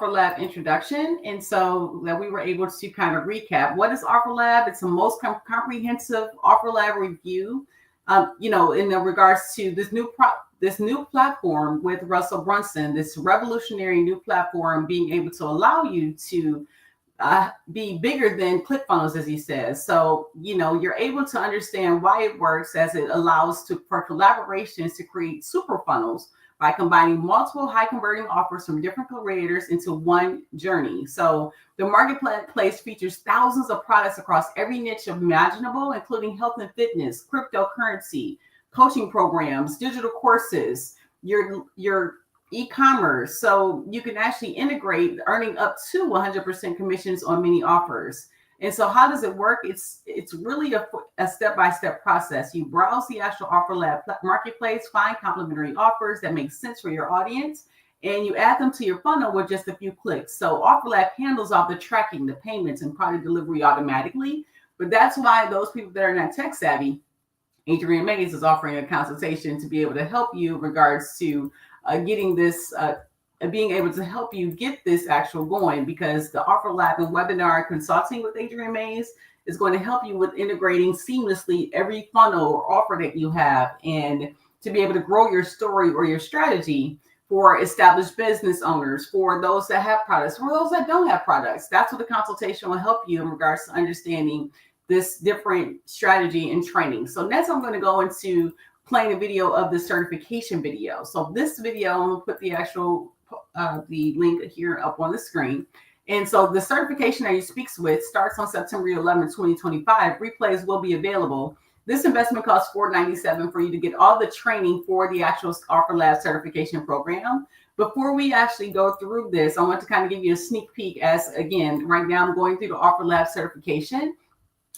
Lab introduction, and so that we were able to kind of recap what is Alpha Lab. It's the most comprehensive Alpha Lab review, in the regards to this new platform with Russell Brunson, this revolutionary new platform, being able to allow you to be bigger than ClickFunnels, as he says. So, you're able to understand why it works, as it allows for collaborations to create super funnels by combining multiple high converting offers from different creators into one journey. So the marketplace features thousands of products across every niche imaginable, including health and fitness, cryptocurrency, coaching programs, digital courses, your e-commerce. So you can actually integrate earning up to 100% commissions on many offers. And so how does it work? It's really a step-by-step process. You browse the actual OfferLab marketplace, find complementary offers that make sense for your audience, and you add them to your funnel with just a few clicks. So OfferLab handles all the tracking, the payments, and product delivery automatically. But that's why those people that are not tech savvy, Adrian Mays is offering a consultation to be able to help you in regards to getting this, being able to help you get this actual going, because the Offer Lab and webinar consulting with Adrian Mays is going to help you with integrating seamlessly every funnel or offer that you have, and to be able to grow your story or your strategy for established business owners, for those that have products, for those that don't have products. That's what the consultation will help you in regards to understanding this different strategy and training. So next I'm going to go into playing a video of the certification video. So this video, I'm going to put the actual the link here up on the screen. And so the certification that he speaks with starts on September 11, 2025. Replays will be available. This investment costs $497 for you to get all the training for the actual OfferLab certification program. Before we actually go through this, I want to kind of give you a sneak peek, as again, right now I'm going through the OfferLab certification.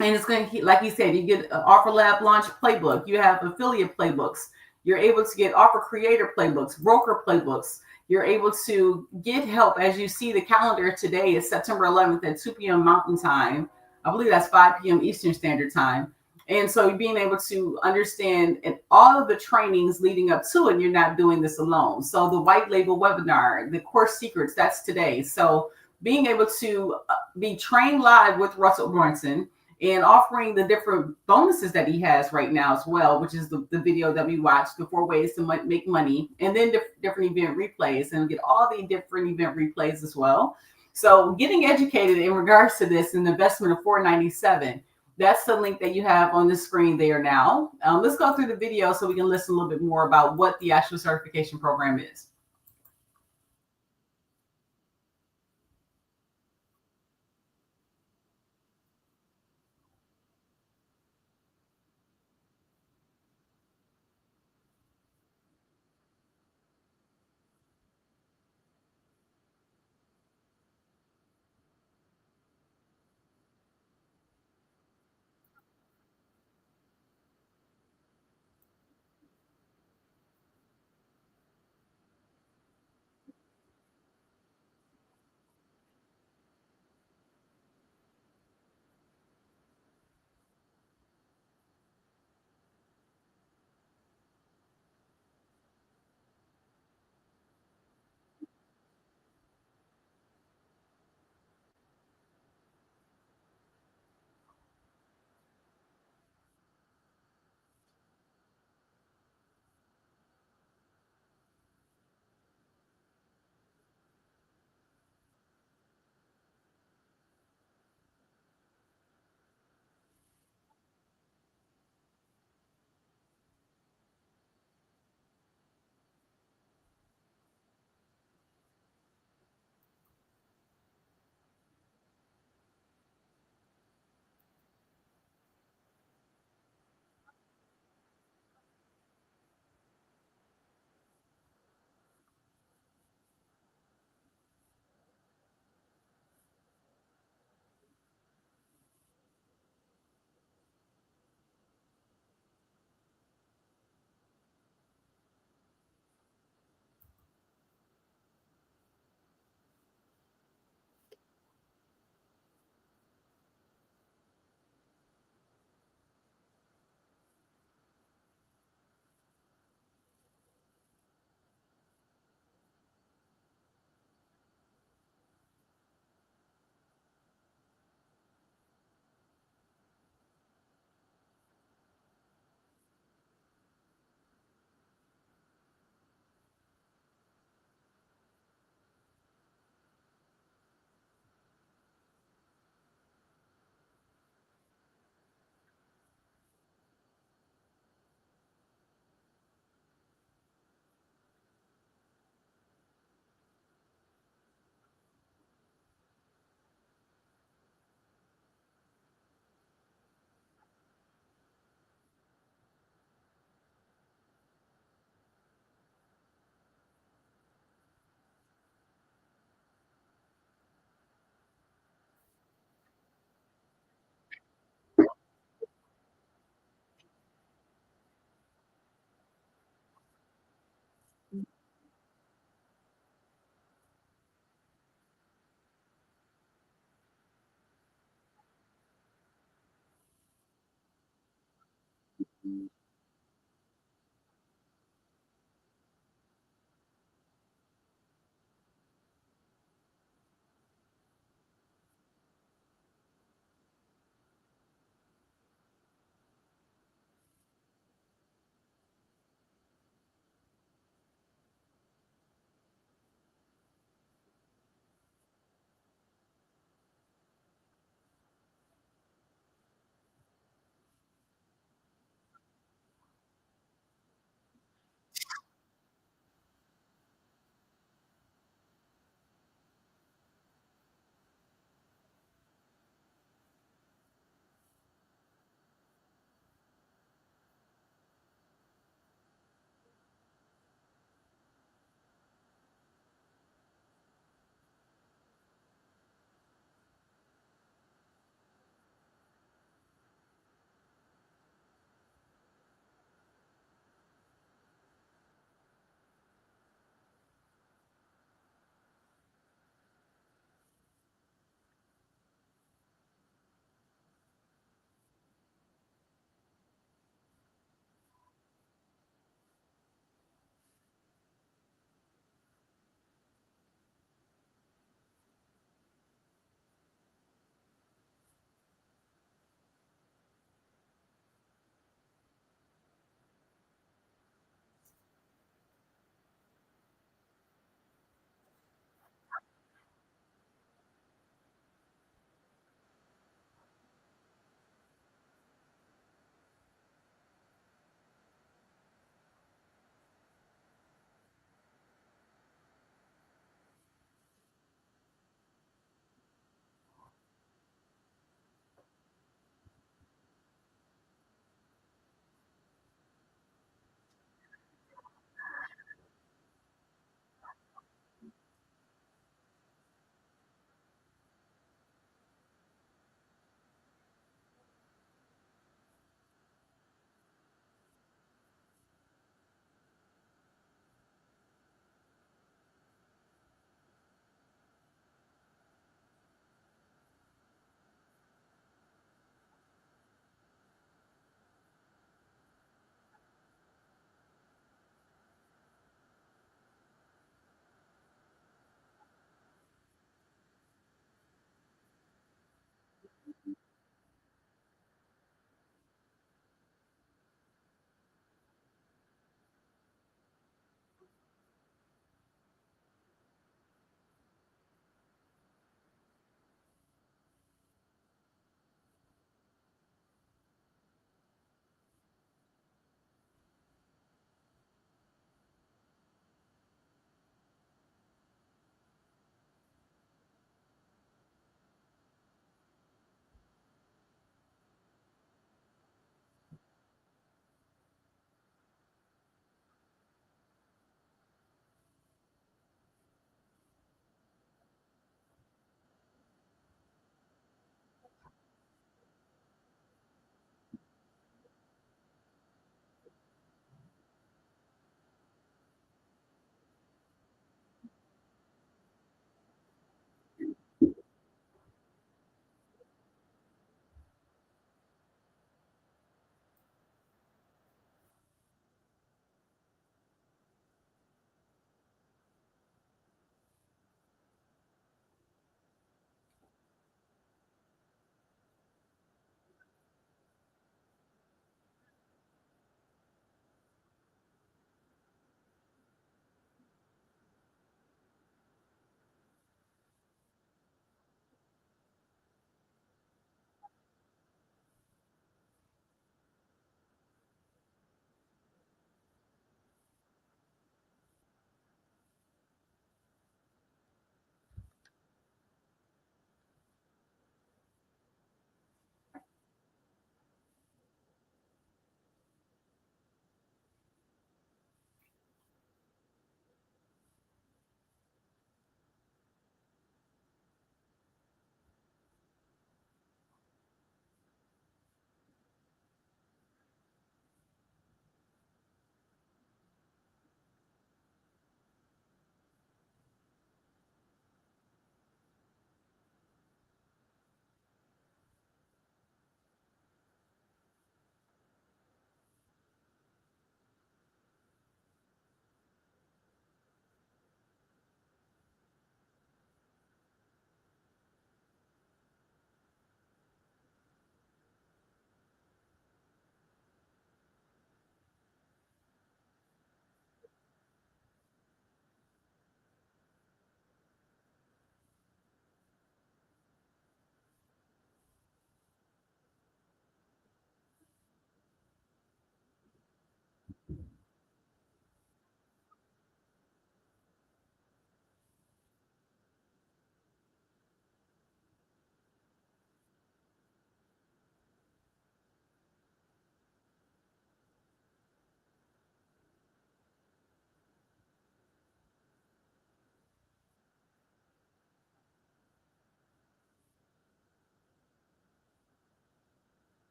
And it's going to, like he said, you get an OfferLab launch playbook. You have affiliate playbooks. You're able to get offer creator playbooks, broker playbooks. You're able to get help. As you see, the calendar today is September 11th at 2 p.m. Mountain Time. I believe that's 5 p.m. Eastern Standard Time. And so being able to understand and all of the trainings leading up to it, you're not doing this alone. So the white label webinar, the course secrets, that's today. So being able to be trained live with Russell Brunson, and offering the different bonuses that he has right now as well, which is the video that we watched, the 4 ways to make money, and then different event replays, and get all the different event replays as well. So getting educated in regards to this, an investment of $497, that's the link that you have on the screen there now. Let's go through the video so we can listen a little bit more about what the actual certification program is.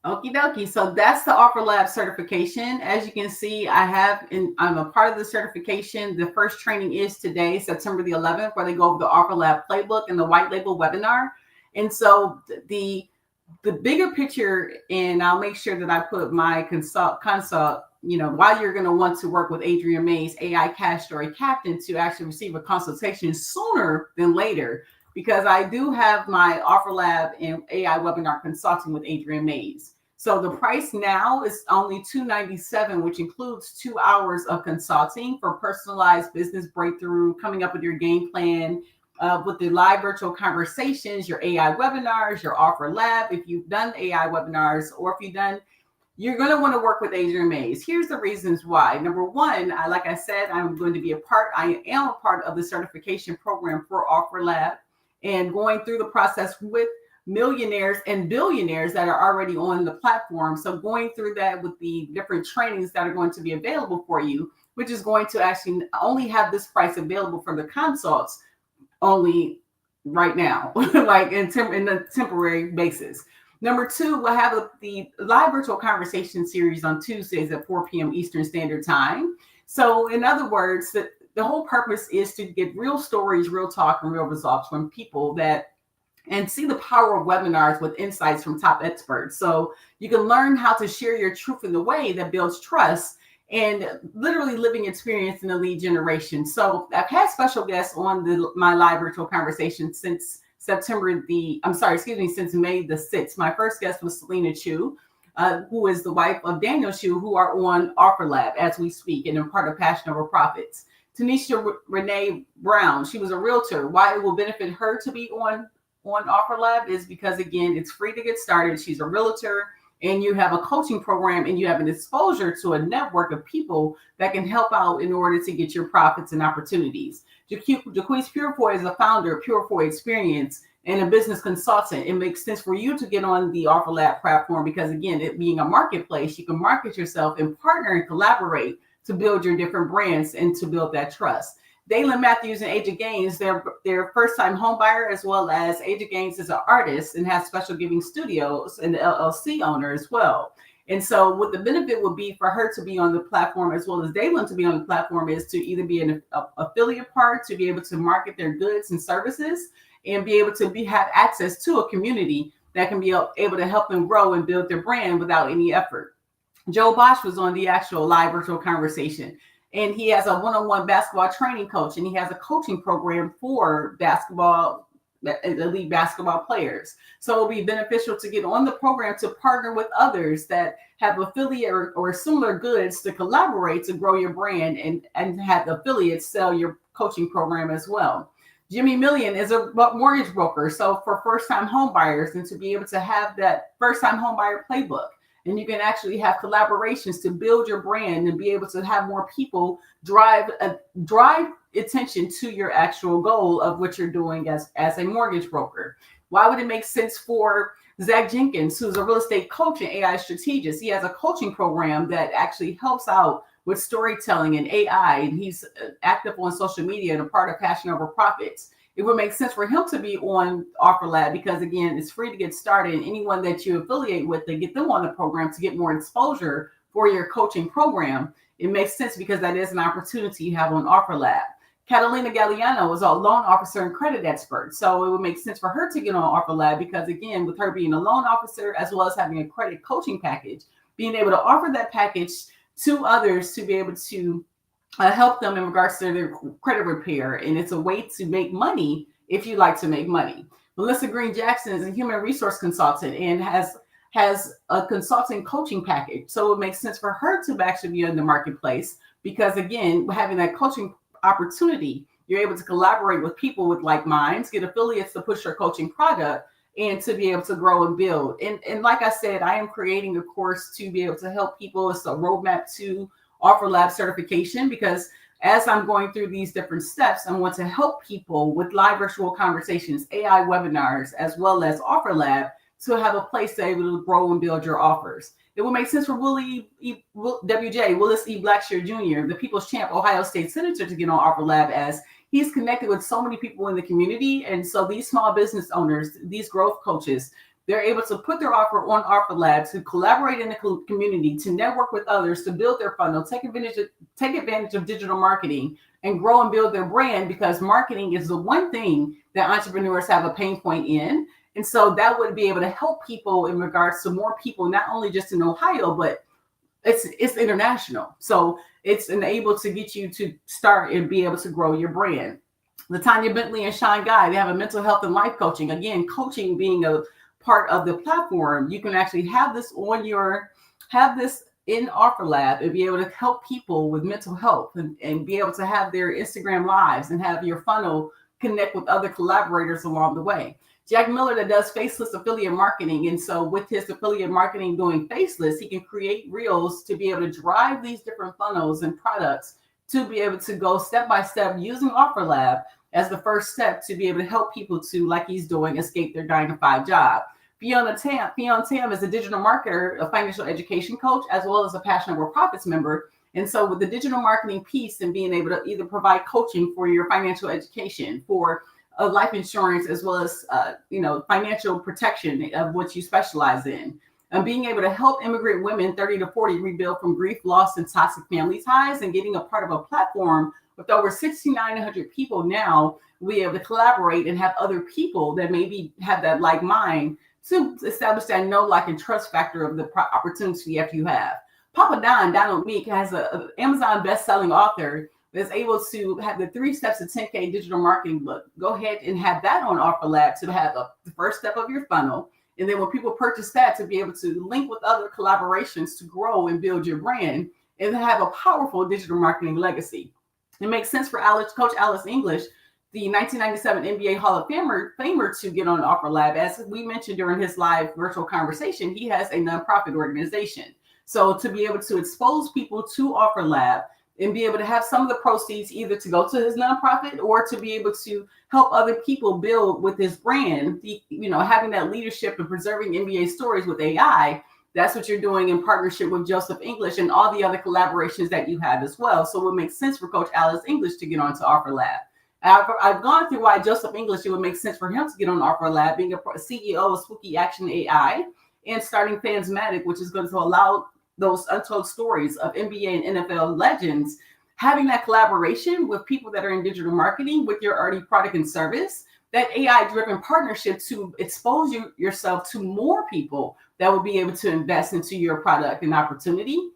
Okie dokie. So that's the OfferLab certification. As you can see, I'm a part of the certification. The first training is today, September the 11th, where they go over the OfferLab playbook and the white label webinar. And so the bigger picture, and I'll make sure that I put my consult, why you're going to want to work with Adrian Mays, AI Cash Story Captain, to actually receive a consultation sooner than later, because I do have my OfferLab and AI webinar consulting with Adrian Mays. So the price now is only $297, which includes 2 hours of consulting for personalized business breakthrough, coming up with your game plan, with the live virtual conversations, your AI webinars, your OfferLab. If you've done AI webinars, or if you've done, you're going to want to work with Adrian Mays. Here's the reasons why. Number one, like I said, I am a part of the certification program for OfferLab, and going through the process with millionaires and billionaires that are already on the platform. So going through that with the different trainings that are going to be available for you, which is going to actually only have this price available for the consults only right now, like in a temporary basis. Number two, we'll have the live virtual conversation series on Tuesdays at 4 p.m. Eastern Standard Time. So in other words, the whole purpose is to get real stories, real talk, and real results from people and see the power of webinars with insights from top experts. So you can learn how to share your truth in a way that builds trust and literally living experience in the lead generation. So I've had special guests on my live virtual conversation since since May the 6th. My first guest was Selena Chu, who is the wife of Daniel Chu, who are on OfferLab as we speak and are part of Passion Over Profits. Tanisha Renee Brown, she was a realtor. Why it will benefit her to be on OfferLab is because, again, it's free to get started. She's a realtor, and you have a coaching program, and you have an exposure to a network of people that can help out in order to get your profits and opportunities. Jaquise Purefoy is a founder of Purefoy Experience and a business consultant. It makes sense for you to get on the OfferLab platform because, again, it being a marketplace, you can market yourself and partner and collaborate to build your different brands and to build that trust. Dalen Matthews and Aja Gaines, they're first-time home buyer, as well as Aja Gaines is an artist and has Special Giving Studios and the LLC owner as well. And so what the benefit would be for her to be on the platform, as well as Dalen to be on the platform, is to either be an affiliate part, to be able to market their goods and services, and be able to have access to a community that can be able to help them grow and build their brand without any effort. Joe Bosch was on the actual live virtual conversation, and he has a one-on-one basketball training coach, and he has a coaching program for elite basketball players. So it'll be beneficial to get on the program to partner with others that have affiliate or similar goods to collaborate to grow your brand and have affiliates sell your coaching program as well. Jimmy Million is a mortgage broker. So for first-time home buyers, and to be able to have that first-time home buyer playbook, and you can actually have collaborations to build your brand and be able to have more people drive attention to your actual goal of what you're doing as a mortgage broker. Why would it make sense for Zach Jenkins, who's a real estate coach and AI strategist? He has a coaching program that actually helps out with storytelling and AI, and he's active on social media and a part of Passion Over Profits. It would make sense for him to be on OfferLab because, again, it's free to get started. And anyone that you affiliate with, they get them on the program to get more exposure for your coaching program. It makes sense because that is an opportunity you have on OfferLab. Catalina Galliano is a loan officer and credit expert. So it would make sense for her to get on OfferLab because, again, with her being a loan officer as well as having a credit coaching package, being able to offer that package to others to be able to help them in regards to their credit repair. And it's a way to make money if you like to make money. Melissa Green Jackson is a human resource consultant and has a consulting coaching package. So it makes sense for her to actually be in the marketplace because, again, having that coaching opportunity, you're able to collaborate with people with like minds, get affiliates to push your coaching product, and to be able to grow and build. And like I said, I am creating a course to be able to help people. It's a roadmap to OfferLab certification because as I'm going through these different steps, I want to help people with live virtual conversations, AI webinars, as well as OfferLab to have a place to be able to grow and build your offers. It would make sense for Willis E. Blackshear Jr., the People's Champ Ohio State Senator, to get on OfferLab as he's connected with so many people in the community. And so these small business owners, these growth coaches, they're able to put their offer on OfferLab to collaborate in the community, to network with others, to build their funnel, take advantage of digital marketing, and grow and build their brand, because marketing is the one thing that entrepreneurs have a pain point in. And so that would be able to help people in regards to more people, not only just in Ohio, but it's international. So it's enabled to get you to start and be able to grow your brand. Latanya Bentley and Sean Guy, they have a mental health and life coaching. Again, coaching being a part of the platform. You can actually have this in OfferLab and be able to help people with mental health, and be able to have their Instagram lives and have your funnel connect with other collaborators along the way. Jack Miller, that does faceless affiliate marketing. And so with his affiliate marketing doing faceless, he can create reels to be able to drive these different funnels and products to be able to go step by step using OfferLab as the first step to be able to help people to, like he's doing, escape their 9-to-5 job. Fiona Tam is a digital marketer, a financial education coach, as well as a Passion Over Profits member. And so with the digital marketing piece and being able to either provide coaching for your financial education, for life insurance, as well as financial protection of what you specialize in, and being able to help immigrant women 30 to 40 rebuild from grief, loss, and toxic family ties, and getting a part of a platform with over 6,900 people now, we be able to collaborate and have other people that maybe have that like mind to establish that know, like, and trust factor of the opportunity after you have. Papa Donald Meek, has an Amazon best-selling author that's able to have the 3 steps to 10K digital marketing book. Go ahead and have that on OfferLab to have the first step of your funnel. And then when people purchase that, to be able to link with other collaborations to grow and build your brand and have a powerful digital marketing legacy. It makes sense for Coach Alice English, the 1997 NBA Hall of Famer, to get on OfferLab. As we mentioned during his live virtual conversation, he has a nonprofit organization. So to be able to expose people to OfferLab and be able to have some of the proceeds either to go to his nonprofit or to be able to help other people build with his brand, having that leadership and preserving NBA stories with AI, that's what you're doing in partnership with Joseph English and all the other collaborations that you have as well. So it would make sense for Coach Alice English to get onto OfferLab. I've gone through why Joseph English, it would make sense for him to get on OfferLab, being a CEO of Spooky Action AI and starting Fansmatic, which is going to allow those untold stories of NBA and NFL legends, having that collaboration with people that are in digital marketing with your already product and service, that AI-driven partnership to expose yourself to more people that will be able to invest into your product and opportunity.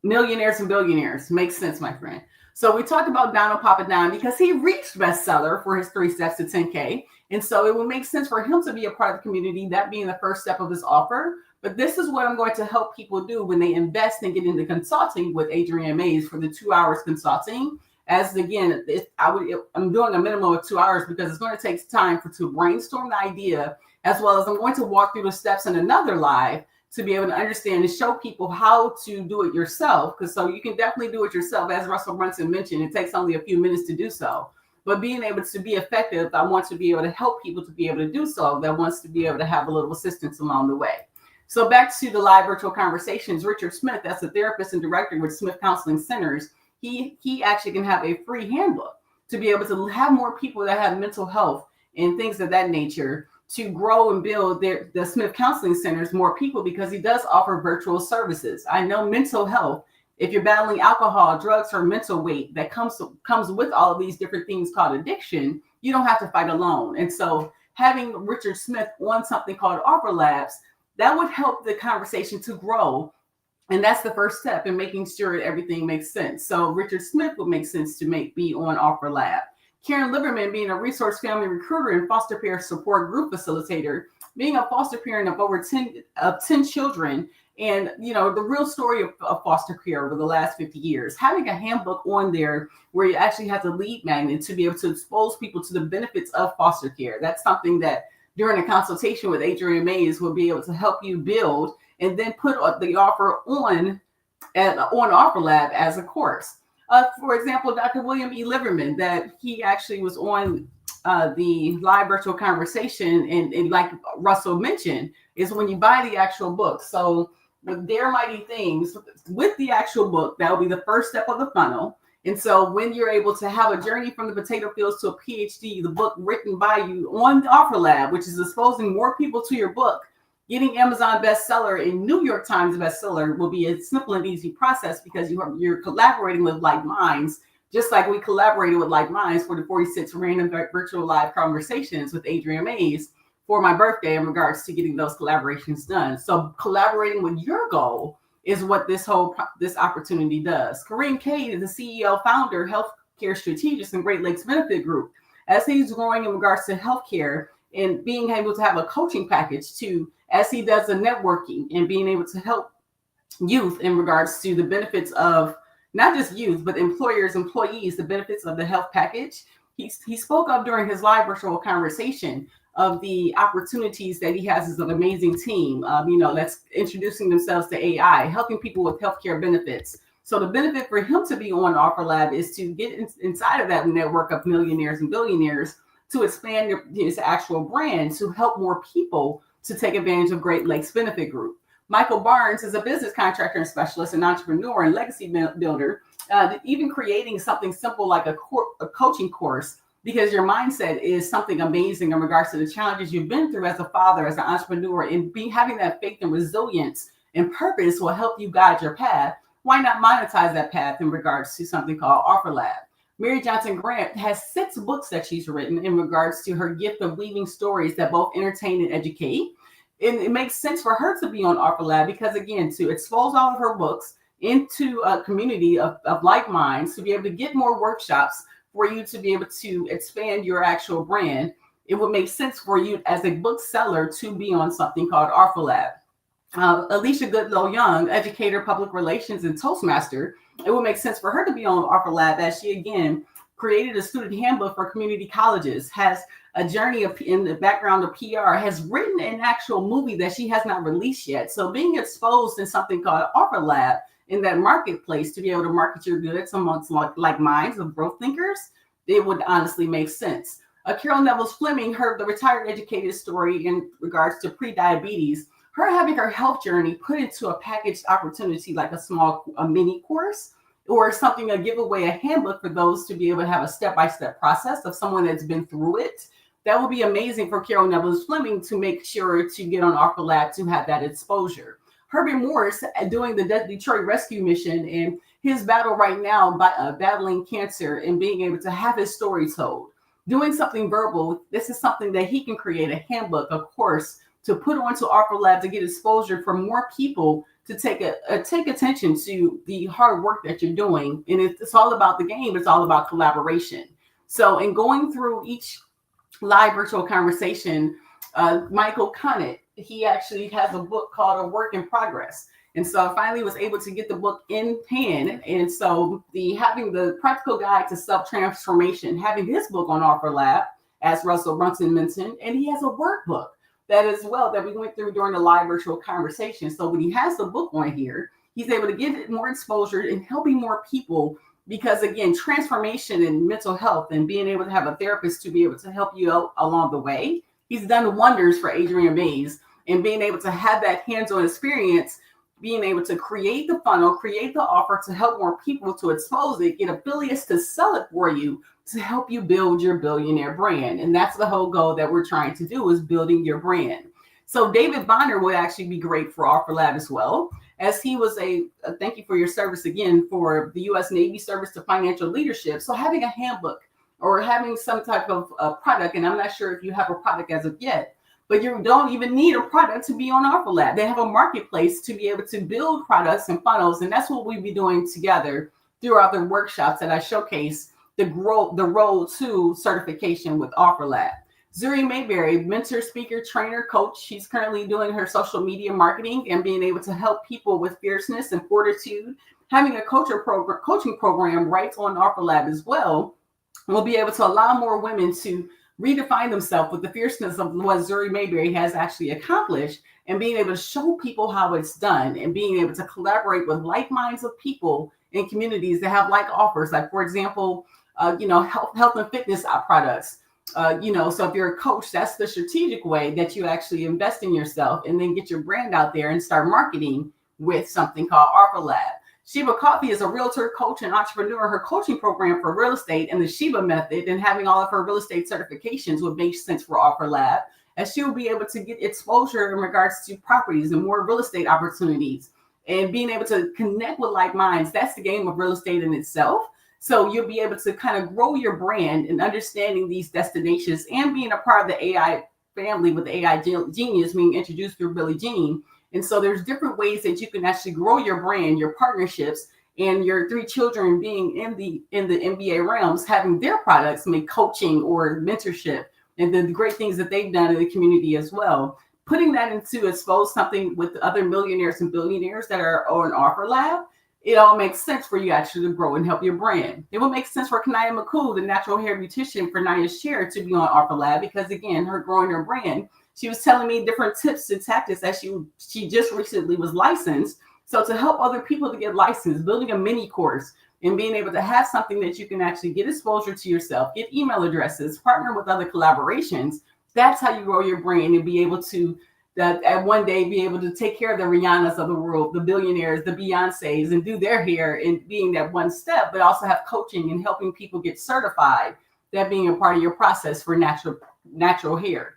Millionaires and billionaires. Makes sense, my friend. So we talked about Donald Papa Don because he reached bestseller for his 3 steps to 10K. And so it would make sense for him to be a part of the community, that being the first step of his offer. But this is what I'm going to help people do when they invest and get into consulting with Adrienne Mays for the 2 hours consulting. As again, I'm doing a minimum of 2 hours because it's going to take time to brainstorm the idea, as well as I'm going to walk through the steps in another live to be able to understand and show people how to do it yourself. Because so you can definitely do it yourself. As Russell Brunson mentioned, it takes only a few minutes to do so. But being able to be effective, I want to be able to help people to be able to do so, that wants to be able to have a little assistance along the way. So back to the live virtual conversations, Richard Smith, that's a therapist and director with Smith Counseling Centers. He actually can have a free handbook to be able to have more people that have mental health and things of that nature to grow and build the Smith Counseling Centers more people, because he does offer virtual services. I know mental health, if you're battling alcohol, drugs, or mental weight that comes with all of these different things called addiction, you don't have to fight alone. And so having Richard Smith on something called OfferLabs, that would help the conversation to grow. And that's the first step in making sure everything makes sense. So Richard Smith would make sense to be on OfferLab. Karen Liberman, being a resource family recruiter and foster care support group facilitator, being a foster parent of over 10 children, and the real story of foster care over the last 50 years, having a handbook on there where you actually have the lead magnet to be able to expose people to the benefits of foster care. That's something that during a consultation with Adrienne Mays will be able to help you build and then put the offer on OfferLab as a course. For example, Dr. William E. Liverman, that he actually was on the live virtual conversation, and like Russell mentioned, is when you buy the actual book. So with Dare Mighty Things, with the actual book, that will be the first step of the funnel. And so when you're able to have a journey from the potato fields to a PhD, the book written by you on the OfferLab, which is exposing more people to your book, getting Amazon bestseller and New York Times bestseller will be a simple and easy process because you're collaborating with like minds, just like we collaborated with like minds for the 46 random virtual live conversations with Adrienne Mays for my birthday in regards to getting those collaborations done. So collaborating with your goal is what this opportunity does. Kareem Cade is the CEO, founder, healthcare strategist in Great Lakes Benefit Group. As he's growing in regards to healthcare and being able to have a coaching package too, as he does the networking and being able to help youth in regards to the benefits of not just youth, but employers, employees, the benefits of the health package. He spoke up during his live virtual conversation of the opportunities that he has as an amazing team, that's introducing themselves to AI, helping people with healthcare benefits. So the benefit for him to be on OfferLab is to get inside of that network of millionaires and billionaires to expand his actual brand to help more people to take advantage of Great Lakes Benefit Group. Michael Barnes is a business contractor and specialist, an entrepreneur and legacy builder, even creating something simple like a coaching course, because your mindset is something amazing in regards to the challenges you've been through as a father, as an entrepreneur, and having that faith and resilience and purpose will help you guide your path. Why not monetize that path in regards to something called OfferLab? Mary Johnson Grant has 6 books that she's written in regards to her gift of weaving stories that both entertain and educate. And it makes sense for her to be on OfferLab because, again, to expose all of her books into a community of like minds, to be able to get more workshops for you to be able to expand your actual brand, it would make sense for you as a bookseller to be on something called OfferLab. Alicia Goodlow Young, educator, public relations, and Toastmaster, it would make sense for her to be on OfferLab as she, again, created a student handbook for community colleges, has a journey in the background of PR, has written an actual movie that she has not released yet. So being exposed in something called OfferLab in that marketplace to be able to market your goods amongst like minds of growth thinkers, it would honestly make sense. Carol Neville Fleming heard the retired educated story in regards to pre-diabetes, her having her health journey put into a packaged opportunity like a mini course or something, a giveaway, a handbook for those to be able to have a step-by-step process of someone that's been through it. That would be amazing for Carol Neville Fleming to make sure to get on OfferLab to have that exposure. Herbie Morris doing the Detroit Rescue Mission and his battle right now by battling cancer and being able to have his story told. Doing something verbal, this is something that he can create a handbook, a course to put onto OfferLab to get exposure for more people to take attention to the hard work that you're doing. And it's all about the game. It's all about collaboration. So in going through each live virtual conversation, Michael Conant, he actually has a book called A Work in Progress. And so I finally was able to get the book in hand. And so having the practical guide to self-transformation, having his book on OfferLab, as Russell Brunson mentioned, and he has a workbook that as well that we went through during the live virtual conversation. So when he has the book on here, he's able to give it more exposure and helping more people because, again, transformation in mental health and being able to have a therapist to be able to help you out along the way. He's done wonders for Adrienne Mays and being able to have that hands-on experience, being able to create the funnel, create the offer to help more people to expose it, get affiliates to sell it for you to help you build your billionaire brand. And that's the whole goal that we're trying to do is building your brand. So David Bonner would actually be great for OfferLab as well, as he was thank you for your service again for the U.S. Navy service to financial leadership. So having a handbook or having some type of product, and I'm not sure if you have a product as of yet, but you don't even need a product to be on OfferLab. They have a marketplace to be able to build products and funnels. And that's what we'll be doing together throughout the workshops that I showcase the road to certification with OfferLab. Zuri Mayberry, mentor, speaker, trainer, coach. She's currently doing her social media marketing and being able to help people with fierceness and fortitude. Having a coaching program right on OfferLab as well will be able to allow more women to redefine themselves with the fierceness of what Zuri Mayberry has actually accomplished and being able to show people how it's done and being able to collaborate with like minds of people in communities that have like offers. Like, for example, health and fitness products. So if you're a coach, that's the strategic way that you actually invest in yourself and then get your brand out there and start marketing with something called OfferLab. Sheba Coffee is a realtor, coach, and entrepreneur. Her coaching program for real estate and the Sheba method and having all of her real estate certifications would make sense for OfferLab, as she will be able to get exposure in regards to properties and more real estate opportunities and being able to connect with like minds. That's the game of real estate in itself. So you'll be able to kind of grow your brand and understanding these destinations and being a part of the AI family with the AI genius being introduced through Billie Jean. And so there's different ways that you can actually grow your brand, your partnerships, and your 3 children being in the MBA realms, having their products make coaching or mentorship and the great things that they've done in the community as well. Putting that into expose something with other millionaires and billionaires that are on OfferLab, it all makes sense for you actually to grow and help your brand. It will make sense for Kanaya McCool, the natural hair beautician for Naya's Chair, to be on OfferLab because, again, her growing her brand. She was telling me different tips and tactics that she just recently was licensed. So to help other people to get licensed, building a mini course and being able to have something that you can actually get exposure to yourself, get email addresses, partner with other collaborations. That's how you grow your brand and be able to at one day be able to take care of the Rihannas of the world, the billionaires, the Beyoncés, and do their hair and being that one step, but also have coaching and helping people get certified, that being a part of your process for natural hair.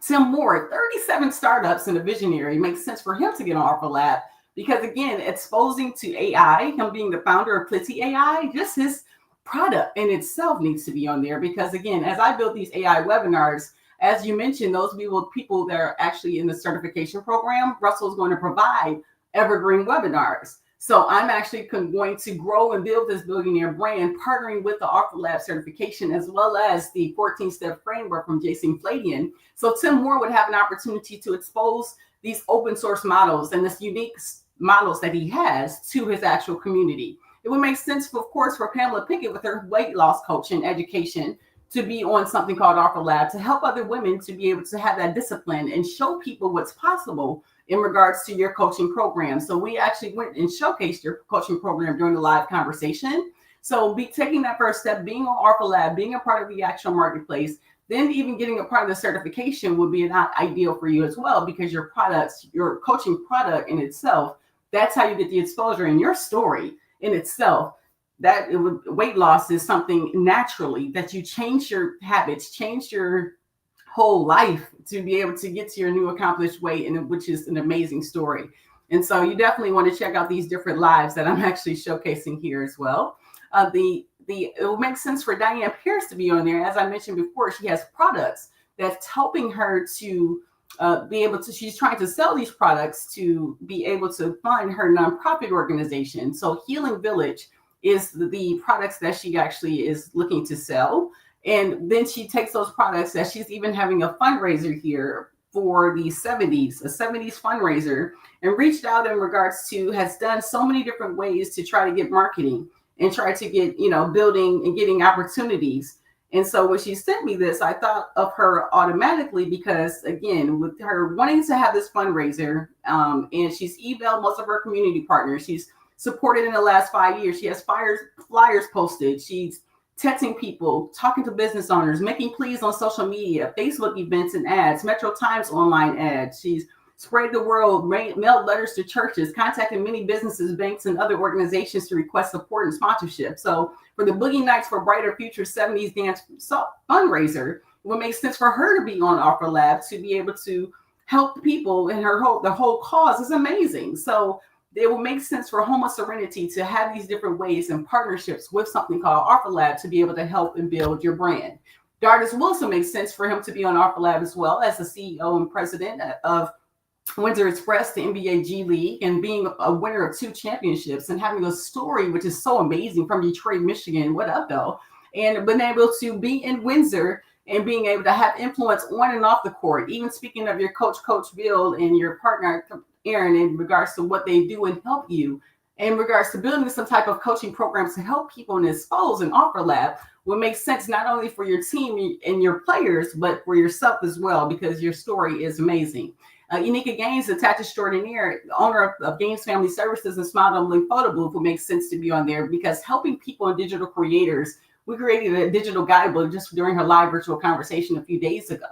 Tim Moore, 37 startups and a visionary, makes sense for him to get on OfferLab because, again, exposing to AI, him being the founder of Plitty AI, just his product in itself needs to be on there because, again, as I build these AI webinars, as you mentioned, those people that are actually in the certification program, Russell's going to provide evergreen webinars. So I'm actually going to grow and build this billionaire brand, partnering with the OfferLab certification, as well as the 14-step framework from Jason Fladian. So Tim Moore would have an opportunity to expose these open source models and this unique models that he has to his actual community. It would make sense, of course, for Pamela Pickett with her weight loss coaching education to be on something called OfferLab to help other women to be able to have that discipline and show people what's possible in regards to your coaching program. So we actually went and showcased your coaching program during the live conversation. So be taking that first step, being on OfferLab, being a part of the actual marketplace, then even getting a part of the certification would be not ideal for you as well, because your products, your coaching product in itself, that's how you get the exposure in your story in itself. That weight loss is something naturally that you change your habits, change your whole life to be able to get to your new accomplished weight, and which is an amazing story. And so you definitely want to check out these different lives that I'm actually showcasing here as well. It will make sense for Diane Pierce to be on there. As I mentioned before, she has products that's helping her to be able to, she's trying to sell these products to be able to fund her nonprofit organization. So Healing Village is the products that she actually is looking to sell. And then she takes those products that she's even having a fundraiser here for the 70s, a 70s fundraiser, and reached out in regards to, has done so many different ways to try to get marketing and try to get, building and getting opportunities. And so when she sent me this, I thought of her automatically because, again, with her wanting to have this fundraiser, and she's emailed most of her community partners. She's supported in the last 5 years. She has flyers posted. She's texting people, talking to business owners, making pleas on social media, Facebook events and ads, Metro Times online ads. She's sprayed the world, mailed letters to churches, contacted many businesses, banks, and other organizations to request support and sponsorship. So for the Boogie Nights for Brighter Future 70s Dance fundraiser, it would make sense for her to be on OfferLab to be able to help people, and the whole cause is amazing. So it will make sense for Home of Serenity to have these different ways and partnerships with something called OfferLab to be able to help and build your brand. Dardis Wilson makes sense for him to be on OfferLab as well, as the CEO and president of Windsor Express, the NBA G League, and being a winner of 2 championships and having a story which is so amazing from Detroit, Michigan. What up, though? And being able to be in Windsor and being able to have influence on and off the court. Even speaking of your Coach Bill and your partner Aaron in regards to what they do and help you in regards to building some type of coaching programs to help people and expose and OfferLab will make sense not only for your team and your players, but for yourself as well, because your story is amazing. Unica Gaines, the tattoo extraordinaire, owner of Gaines Family Services and Smile Doubling Photo Booth, will make sense to be on there because helping people and digital creators, we created a digital guidebook just during her live virtual conversation a few days ago.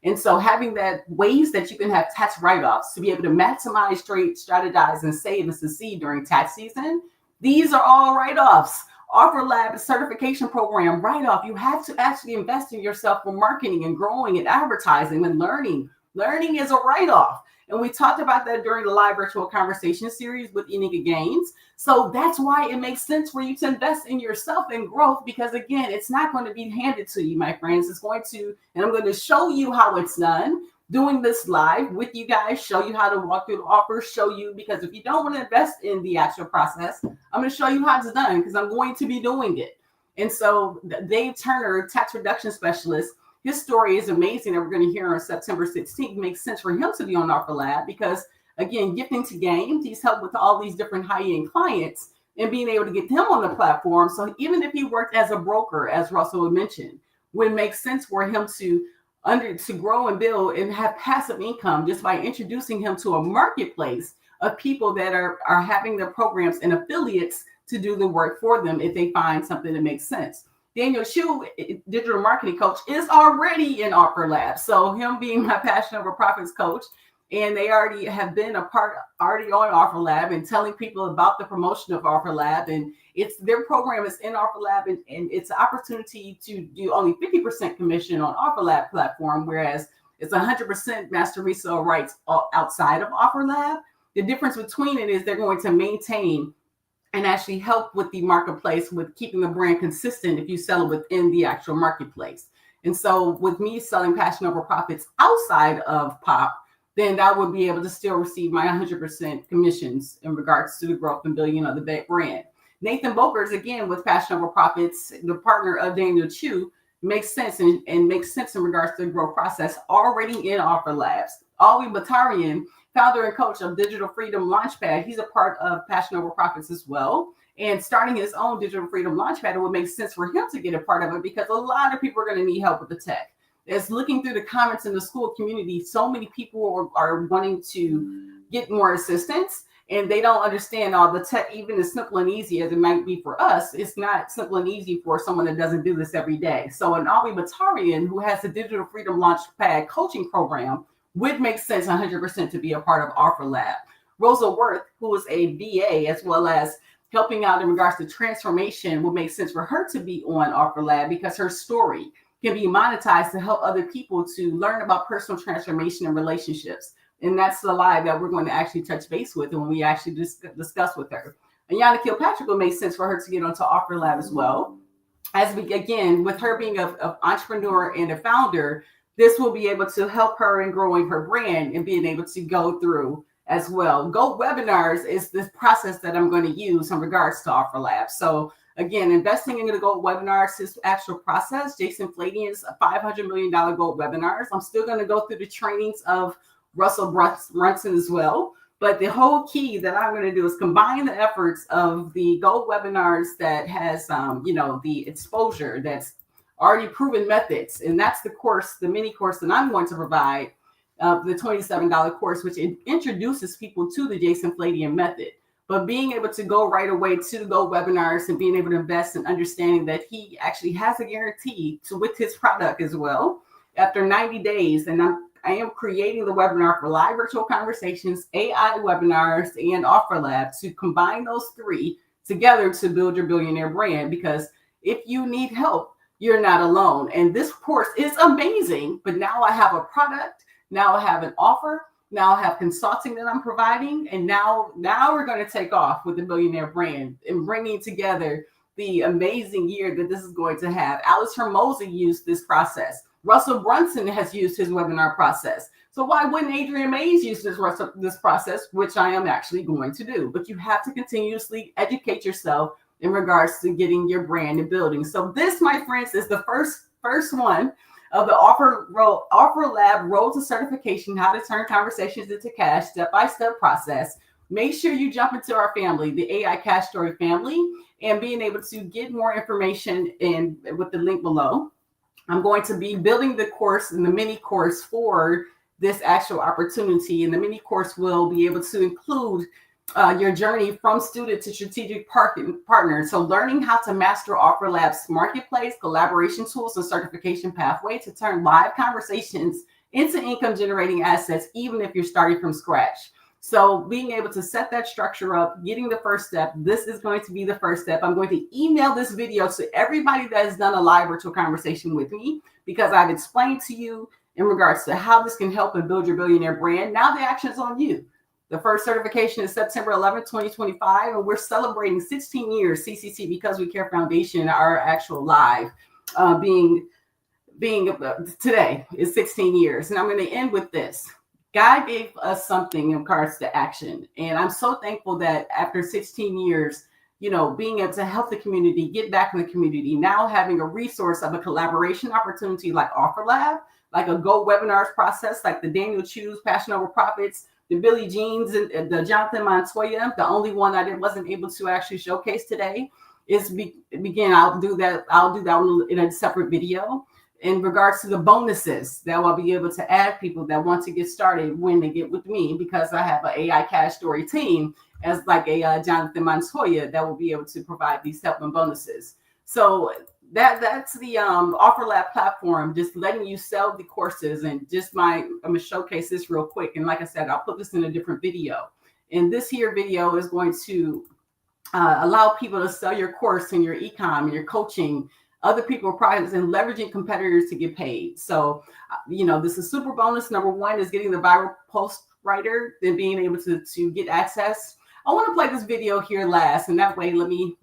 And so having that ways that you can have tax write-offs to be able to maximize, strategize, and save and succeed during tax season These are all write-offs. OfferLab certification program write-off. You have to actually invest in yourself for marketing and growing and advertising and learning. Learning is a write-off. And we talked about that during the live virtual conversation series with Unica Gaines. So that's why it makes sense for you to invest in yourself and growth, because again, it's not going to be handed to you, my friends. It's going to, and I'm going to show you how it's done, doing this live with you guys, show you how to walk through the offers, show you, because if you don't want to invest in the actual process, I'm going to show you how it's done because I'm going to be doing it. And so Dave Turner, tax reduction specialist, his story is amazing that we're going to hear on September 16th. It makes sense for him to be on OfferLab because, again, gifting to games, he's helped with all these different high-end clients and being able to get them on the platform. So even if he worked as a broker, as Russell had mentioned, would make sense for him to grow and build and have passive income just by introducing him to a marketplace of people that are having their programs and affiliates to do the work for them if they find something that makes sense. Daniel Shu, digital marketing coach, is already in OfferLab. So him being my Passion Over Profits coach, and they already have been already on OfferLab and telling people about the promotion of OfferLab. And their program is in OfferLab, and it's an opportunity to do only 50% commission on OfferLab platform, whereas it's 100% master resale rights outside of OfferLab. The difference between it is they're going to maintain and actually help with the marketplace with keeping the brand consistent if you sell it within the actual marketplace. And so with me selling Passion Over Profits outside of POP, then I would be able to still receive my 100% commissions in regards to the growth and building of the brand. Nathan Bokers, again, with Passion Over Profits, the partner of Daniel Chu, makes sense and makes sense in regards to the growth process already in OfferLabs. Alwi Batarian, founder and coach of Digital Freedom Launchpad, he's a part of Passion Over Profits as well. And starting his own Digital Freedom Launchpad, it would make sense for him to get a part of it because a lot of people are going to need help with the tech. As looking through the comments in the school community, so many people are wanting to get more assistance, and they don't understand all the tech, even as simple and easy as it might be for us. It's not simple and easy for someone that doesn't do this every day. So an Alwi Batarian, who has the Digital Freedom Launchpad coaching program, would make sense 100% to be a part of OfferLab. Rosa Worth, who is a VA as well as helping out in regards to transformation, would make sense for her to be on OfferLab because her story can be monetized to help other people to learn about personal transformation and relationships. And that's the live that we're going to actually touch base with when we actually discuss with her. And Yana Kilpatrick would make sense for her to get onto OfferLab as well. As we, again, with her being an entrepreneur and a founder, this will be able to help her in growing her brand and being able to go through as well. Go Webinars is this process that I'm going to use in regards to OfferLab. So again, investing in the Gold Webinars is the actual process. Jason Fladian's $500 million Gold Webinars. I'm still going to go through the trainings of Russell Brunson as well. But the whole key that I'm going to do is combine the efforts of the Gold Webinars that has, the exposure that's already proven methods. And that's the course, the mini course that I'm going to provide, the $27 course, which introduces people to the Jason Fladian method. But being able to go right away to the Gold Webinars and being able to invest in understanding that he actually has a guarantee with his product as well after 90 days. And I am creating the webinar for live virtual conversations, AI webinars, and OfferLab to combine those three together to build your billionaire brand. Because if you need help, you're not alone. And this course is amazing, but now I have a product, now I have an offer, now I have consulting that I'm providing, and now we're going to take off with the billionaire brand and bringing together the amazing year that this is going to have. Alice Hermosa used this process. Russell Brunson has used his webinar process. So why wouldn't Adrian Mays use this process, which I am actually going to do? But you have to continuously educate yourself in regards to getting your brand and building. So this, my friends, is the first one of the OfferLab Road to Certification, How to Turn Conversations into Cash, step-by-step process. Make sure you jump into our family, the AI Cash Story family, and being able to get more information with the link below. I'm going to be building the course and the mini course for this actual opportunity. And the mini course will be able to include your journey from student to strategic partner. So learning how to master OfferLab's marketplace, collaboration tools, and certification pathway to turn live conversations into income generating assets, even if you're starting from scratch. So being able to set that structure up, getting the first step, this is going to be the first step. I'm going to email this video to everybody that has done a live virtual conversation with me, because I've explained to you in regards to how this can help and build your billionaire brand. Now the action is on you. The first certification is September 11th, 2025, and we're celebrating 16 years CCC Because We Care Foundation, our actual live being today is 16 years. And I'm going to end with this. God gave us something in regards to action. And I'm so thankful that after 16 years, being able to help the community, get back in the community, now having a resource of a collaboration opportunity like OfferLab, like a Go Webinars process, like the Daniel Chu's Passion Over Profits, the Billie Jean's and the Jonathan Montoya, the only one I wasn't able to actually showcase today is begin. I'll do that in a separate video. In regards to the bonuses that I'll be able to add people that want to get started when they get with me, because I have an AI cash story team as like a Jonathan Montoya that will be able to provide these help and bonuses. So that's the OfferLab platform, just letting you sell the courses. And I'm going to showcase this real quick. And like I said, I'll put this in a different video. And this here video is going to allow people to sell your course and your e-com and your coaching, other people's products, and leveraging competitors to get paid. So, this is super bonus. Number one is getting the viral post writer, then being able to get access. I want to play this video here last, and that way, let me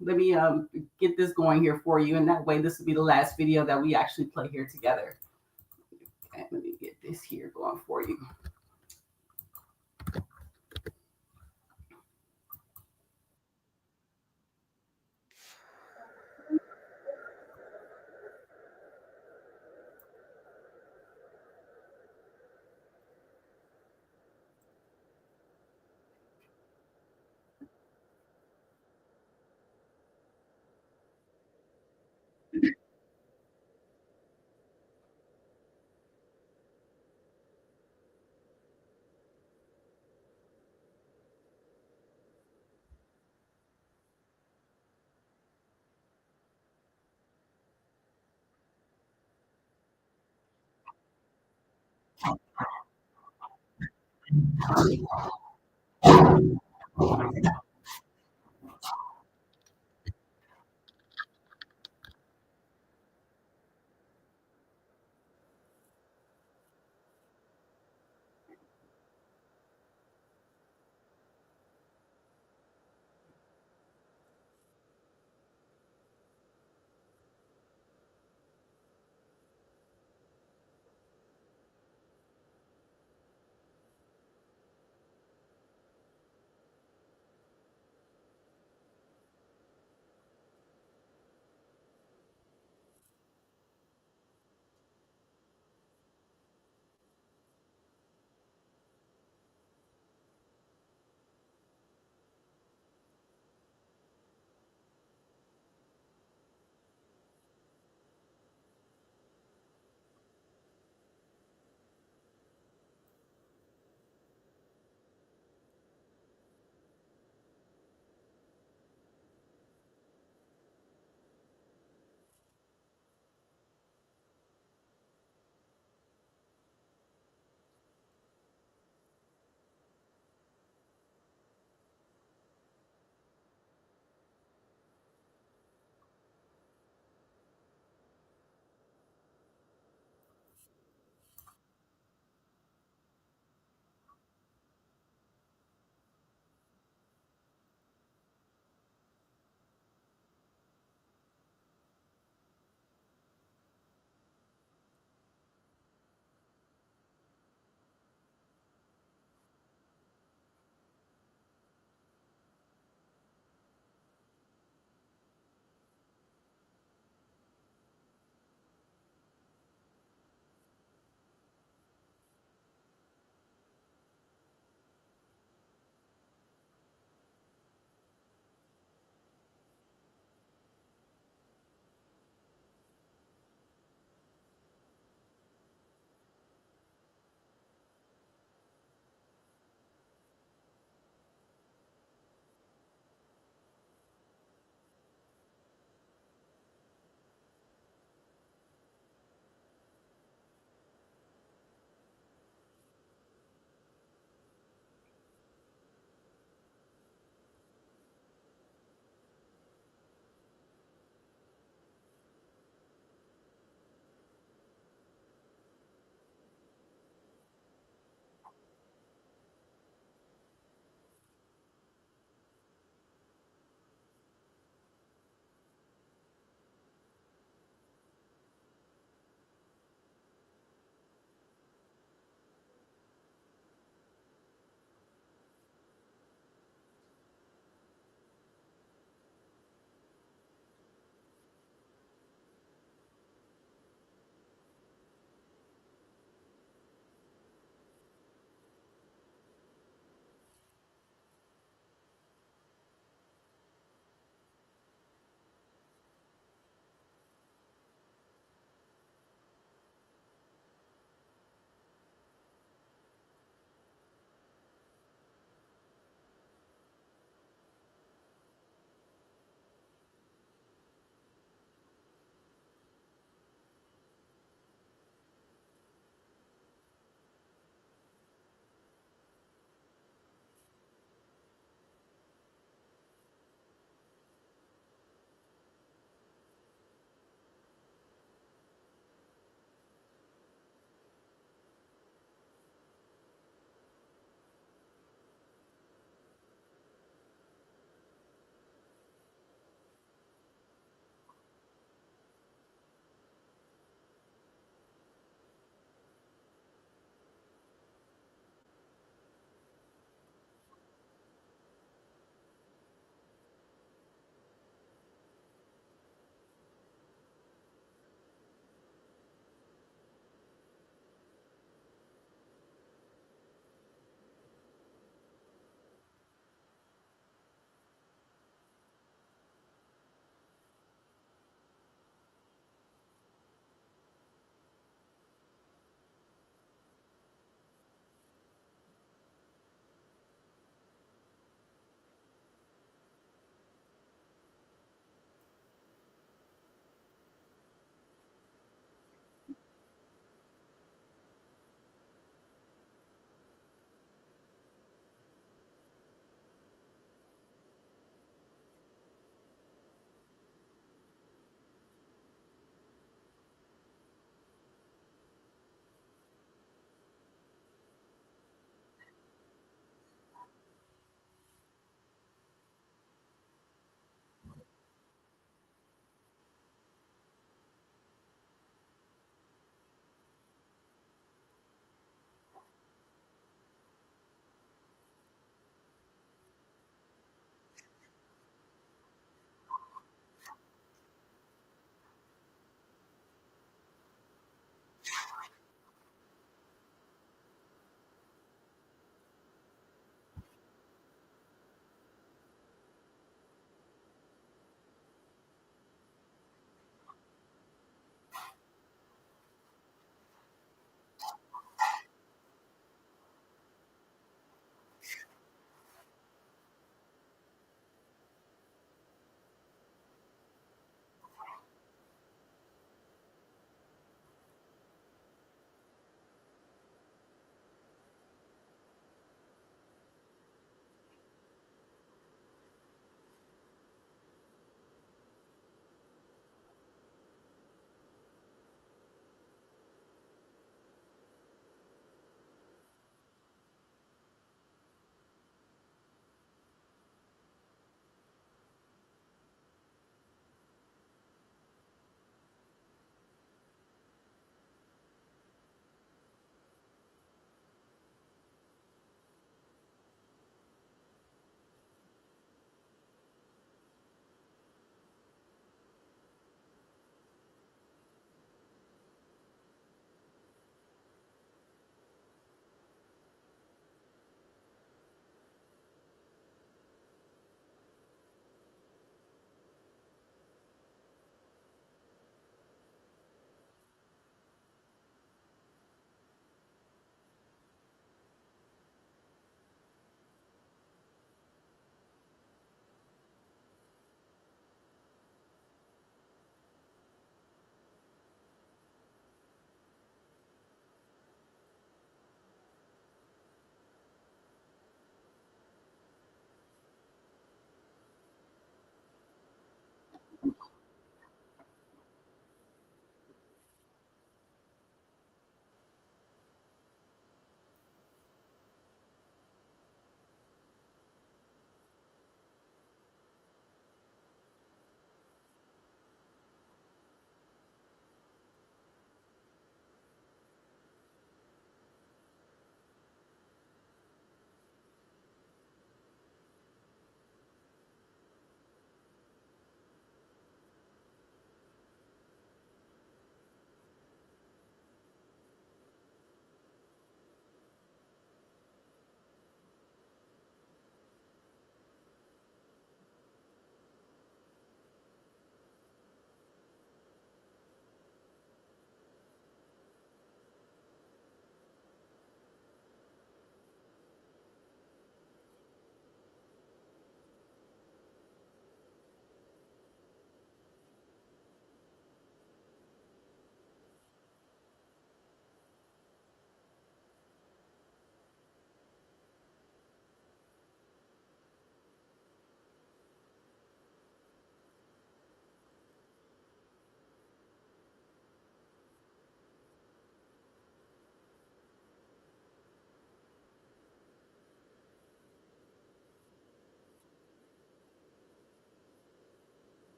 get this going here for you. And that way, this will be the last video that we actually play here together. Okay, let me get this here going for you.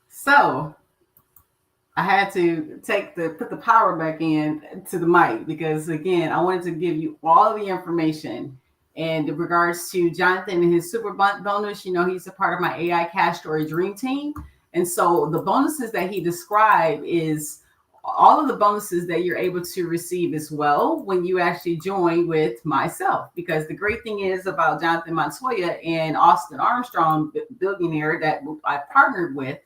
So I had to put the power back in to the mic because again, I wanted to give you all the information. And in regards to Jonathan and his super bonus, he's a part of my AI Cash Story Dream Team. And so the bonuses that he described is all of the bonuses that you're able to receive as well when you actually join with myself. Because the great thing is about Jonathan Montoya and Austin Armstrong, billionaire that I partnered with,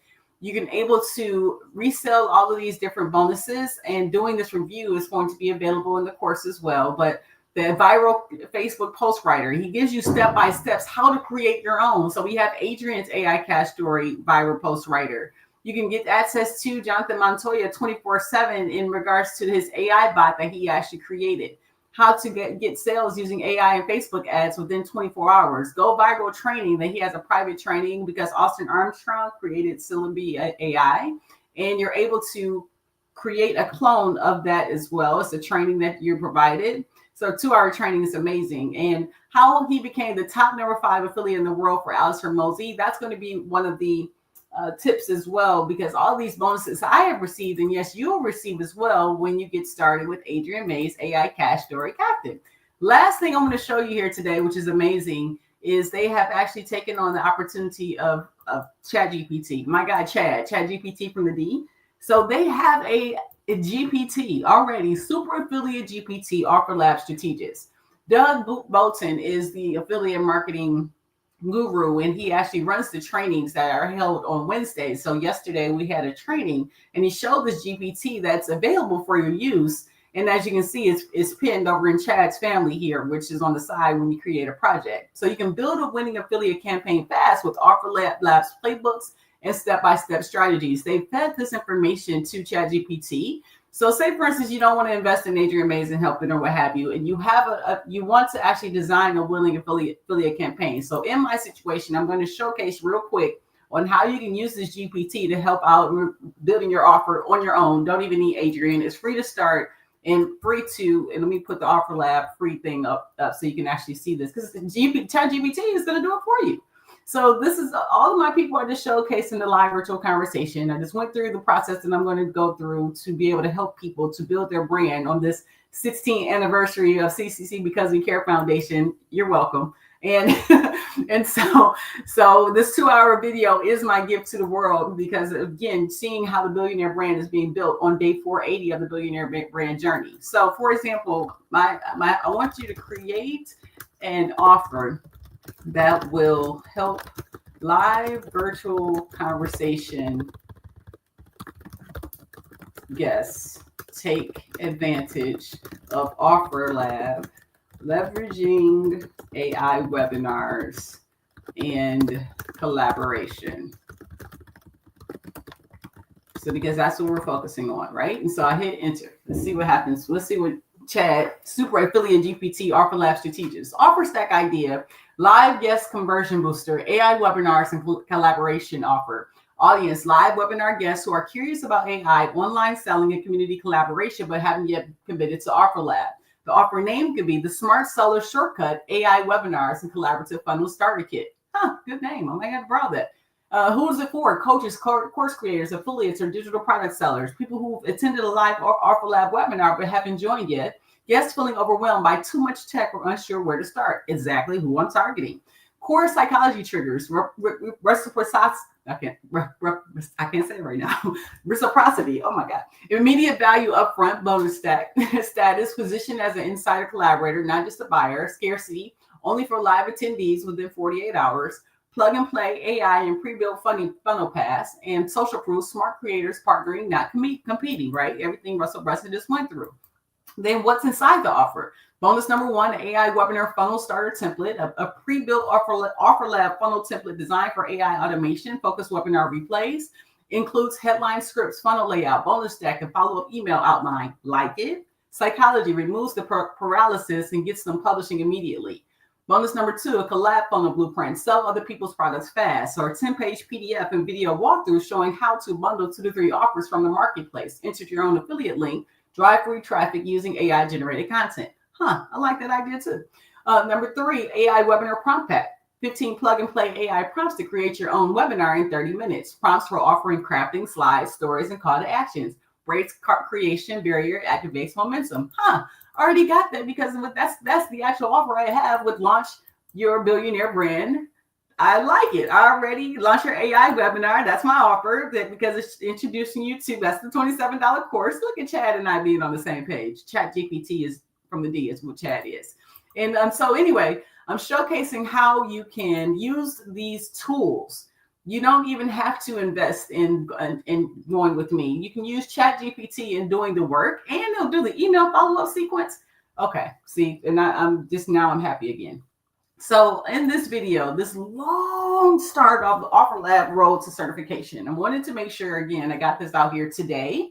you can able to resell all of these different bonuses, and doing this review is going to be available in the course as well. But the viral Facebook post writer, he gives you step-by-steps how to create your own. So we have Adrian's AI Cash Story viral post writer. You can get access to Jonathan Montoya 24/7 in regards to his AI bot that he actually created. How to get sales using AI and Facebook ads within 24 hours. Go viral training that he has a private training because Austin Armstrong created Syllabi AI, and you're able to create a clone of that as well. It's a training that you provided. So 2-hour training is amazing. And how he became the top #5 affiliate in the world for Alistair Mosey, that's going to be one of the tips as well, because all these bonuses I have received, and yes, you'll receive as well when you get started with Adrian May's AI Cash Story Captain. Last thing I'm going to show you here today, which is amazing, is they have actually taken on the opportunity of ChatGPT. My guy, ChatGPT from the D. So they have a GPT already, super affiliate GPT, OfferLab Strategist. Doug Bolton is the affiliate marketing guru, and he actually runs the trainings that are held on Wednesdays. So yesterday we had a training, and he showed this GPT that's available for your use. And as you can see, it's pinned over in Chad's family here, which is on the side when you create a project. So you can build a winning affiliate campaign fast with OfferLab's playbooks and step-by-step strategies. They've fed this information to ChatGPT. So say, for instance, you don't want to invest in Adrian Mays and help it or what have you, and you have you want to actually design a winning affiliate campaign. So in my situation, I'm going to showcase real quick on how you can use this GPT to help out building your offer on your own. Don't even need Adrian. It's free to start and free to, and let me put the OfferLab free thing up so you can actually see this, because ChatGPT is going to do it for you. So this is all of my people are just showcasing the live virtual conversation. I just went through the process and I'm going to go through to be able to help people to build their brand on this 16th anniversary of CCC Because We Care Foundation. You're welcome. And and so this 2-hour video is my gift to the world, because again, seeing how the Billionaire Brand is being built on day 480 of the Billionaire Brand journey. So for example, I want you to create an offer that will help live virtual conversation guests take advantage of OfferLab, leveraging AI webinars and collaboration. So because that's what we're focusing on, right? And so I hit enter. Let's see what happens. Let's see what Chad, super affiliate GPT, OfferLab Strategist, offer stack idea, live guest conversion booster, AI webinars and collaboration offer. Audience, live webinar guests who are curious about AI, online selling, and community collaboration, but haven't yet committed to OfferLab. The offer name could be the Smart Seller Shortcut, AI webinars and collaborative funnel starter kit. Good name. I might have to borrow that. Who is it for? Coaches, course creators, affiliates, or digital product sellers, people who've attended a live OfferLab webinar but haven't joined yet, guests feeling overwhelmed by too much tech or unsure where to start. Exactly who I'm targeting. Core psychology triggers, reciprocity. I can't say it right now. Reciprocity. Oh my God. Immediate value upfront, bonus status, position as an insider collaborator, not just a buyer. Scarcity, only for live attendees within 48 hours. Plug and play AI and pre-built funnel pass, and social proof, smart creators partnering, not competing, right? Everything Russell Brunson just went through. Then what's inside the offer? Bonus number 1, AI webinar funnel starter template, a pre-built OfferLab funnel template designed for AI automation, focused webinar replays, includes headline scripts, funnel layout, bonus stack, and follow-up email outline. Like it? Psychology removes the paralysis and gets them publishing immediately. Bonus number 2, a collab funnel blueprint, sell other people's products fast, or a 10-page PDF and video walkthrough showing how to bundle 2 to 3 offers from the marketplace. Enter your own affiliate link, drive free traffic using AI-generated content. I like that idea too. Number 3, AI webinar prompt pack. 15 plug and play AI prompts to create your own webinar in 30 minutes. Prompts for offering crafting, slides, stories, and call to actions. Breaks creation barrier, activates momentum. Already got that, because that's the actual offer I have with Launch Your Billionaire Brand. I like it. I already launched your AI webinar. That's my offer, because it's introducing you to, that's the $27 course. Look at Chad and I being on the same page. Chat GPT is from the D is what Chad is. And so anyway, I'm showcasing how you can use these tools. You don't even have to invest in going with me. You can use Chat GPT in doing the work, and it'll do the email follow-up sequence. Okay, see, and I'm happy again. So in this video, this long start of the OfferLab Road to certification, I wanted to make sure, again, I got this out here today,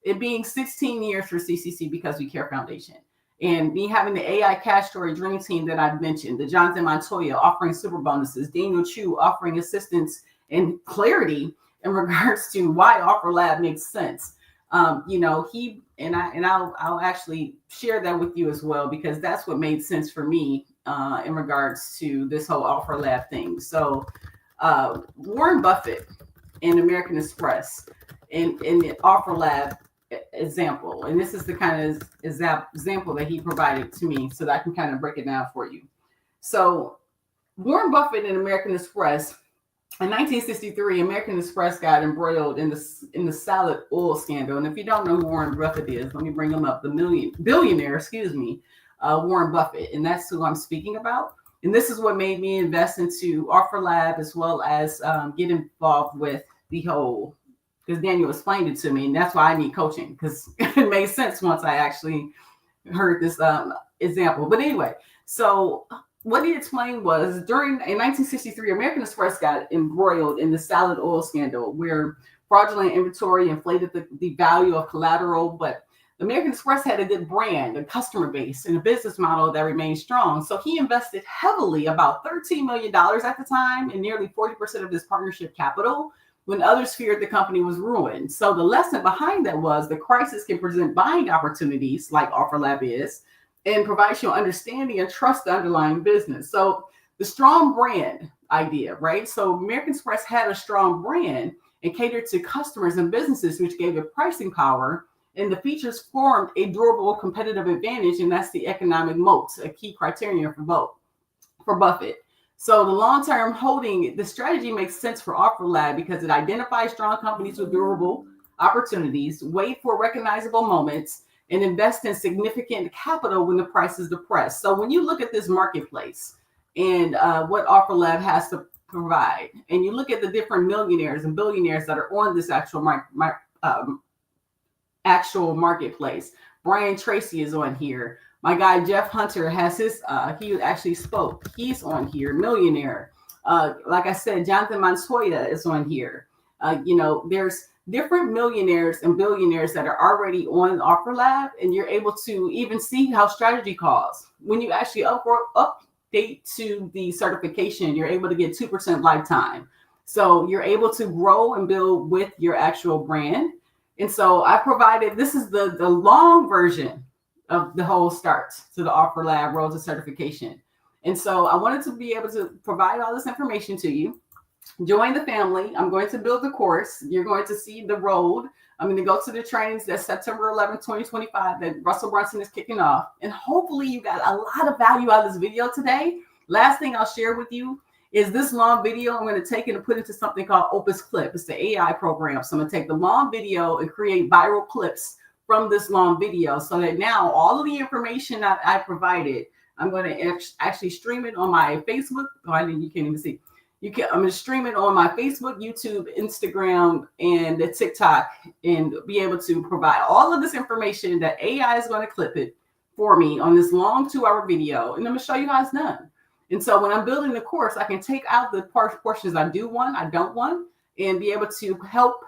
it being 16 years for CCC Because We Care Foundation, and me having the AI Cash Story Dream Team that I've mentioned, the Jonathan Montoya offering super bonuses, Daniel Chu offering assistance and clarity in regards to why OfferLab makes sense. I'll actually share that with you as well, because that's what made sense for me in regards to this whole OfferLab thing. So Warren Buffett and American Express in the OfferLab example, and this is the kind of example that he provided to me so that I can kind of break it down for you. So Warren Buffett and American Express, in 1963, American Express got embroiled in the salad oil scandal. And if you don't know who Warren Buffett is, let me bring him up. The billionaire, Warren Buffett. And that's who I'm speaking about. And this is what made me invest into OfferLab, as well as get involved with the whole, because Daniel explained it to me. And that's why I need coaching, because it made sense once I actually heard this example. But anyway, so what he explained was, in 1963, American Express got embroiled in the salad oil scandal, where fraudulent inventory inflated the value of collateral. But American Express had a good brand, a customer base, and a business model that remained strong. So he invested heavily, about $13 million at the time, and nearly 40% of his partnership capital, when others feared the company was ruined. So the lesson behind that was the crisis can present buying opportunities, like OfferLab is, and provides you understanding and trust the underlying business. So the strong brand idea, right? So American Express had a strong brand and catered to customers and businesses, which gave it pricing power, and the features formed a durable competitive advantage, and that's the economic moat, a key criterion for Buffett. So the long-term holding, the strategy makes sense for OfferLab because it identifies strong companies with durable opportunities, wait for recognizable moments, and invest in significant capital when the price is depressed. So when you look at this marketplace and what OfferLab has to provide, and you look at the different millionaires and billionaires that are on this actual marketplace, Brian Tracy is on here. My guy Jeff Hunter has his, he actually spoke. He's on here, millionaire. Like I said, Jonathan Montoya is on here. There's different millionaires and billionaires that are already on OfferLab, and you're able to even see how strategy calls. When you actually update to the certification, you're able to get 2% lifetime. So you're able to grow and build with your actual brand. And so I provided, this is the long version of the whole start to the OfferLab Road to certification. And so I wanted to be able to provide all this information to you. Join the family. I'm going to build the course. You're going to see the road. I'm going to go to the trainings that's September 11th, 2025, that Russell Brunson is kicking off. And hopefully you got a lot of value out of this video today. Last thing I'll share with you is this long video. I'm going to take it and put it into something called Opus Clip. It's the AI program. So I'm going to take the long video and create viral clips from this long video, so that now all of the information that I provided, I'm going to actually stream it on my Facebook. You can't even see. I'm going to stream it on my Facebook, YouTube, Instagram, and the TikTok, and be able to provide all of this information that AI is going to clip it for me on this long 2-hour video. And I'm going to show you how it's done. And so when I'm building the course, I can take out the portions I do want, I don't want, and be able to help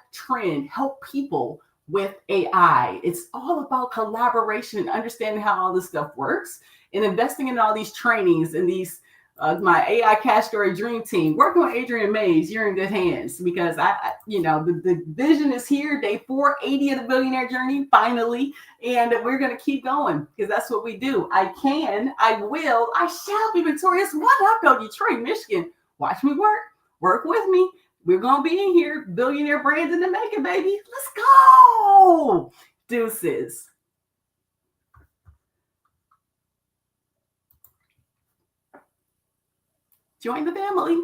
people with AI. It's all about collaboration and understanding how all this stuff works, and investing in all these trainings and these my AI cash story dream team. Working with Adrian Mays, you're in good hands because the vision is here. Day 480 of the billionaire journey, finally. And we're going to keep going because that's what we do. I can, I will, I shall be victorious. What up, though, Detroit, Michigan? Watch me work with me. We're going to be in here. Billionaire Brand in the making, baby. Let's go. Deuces. Join the family.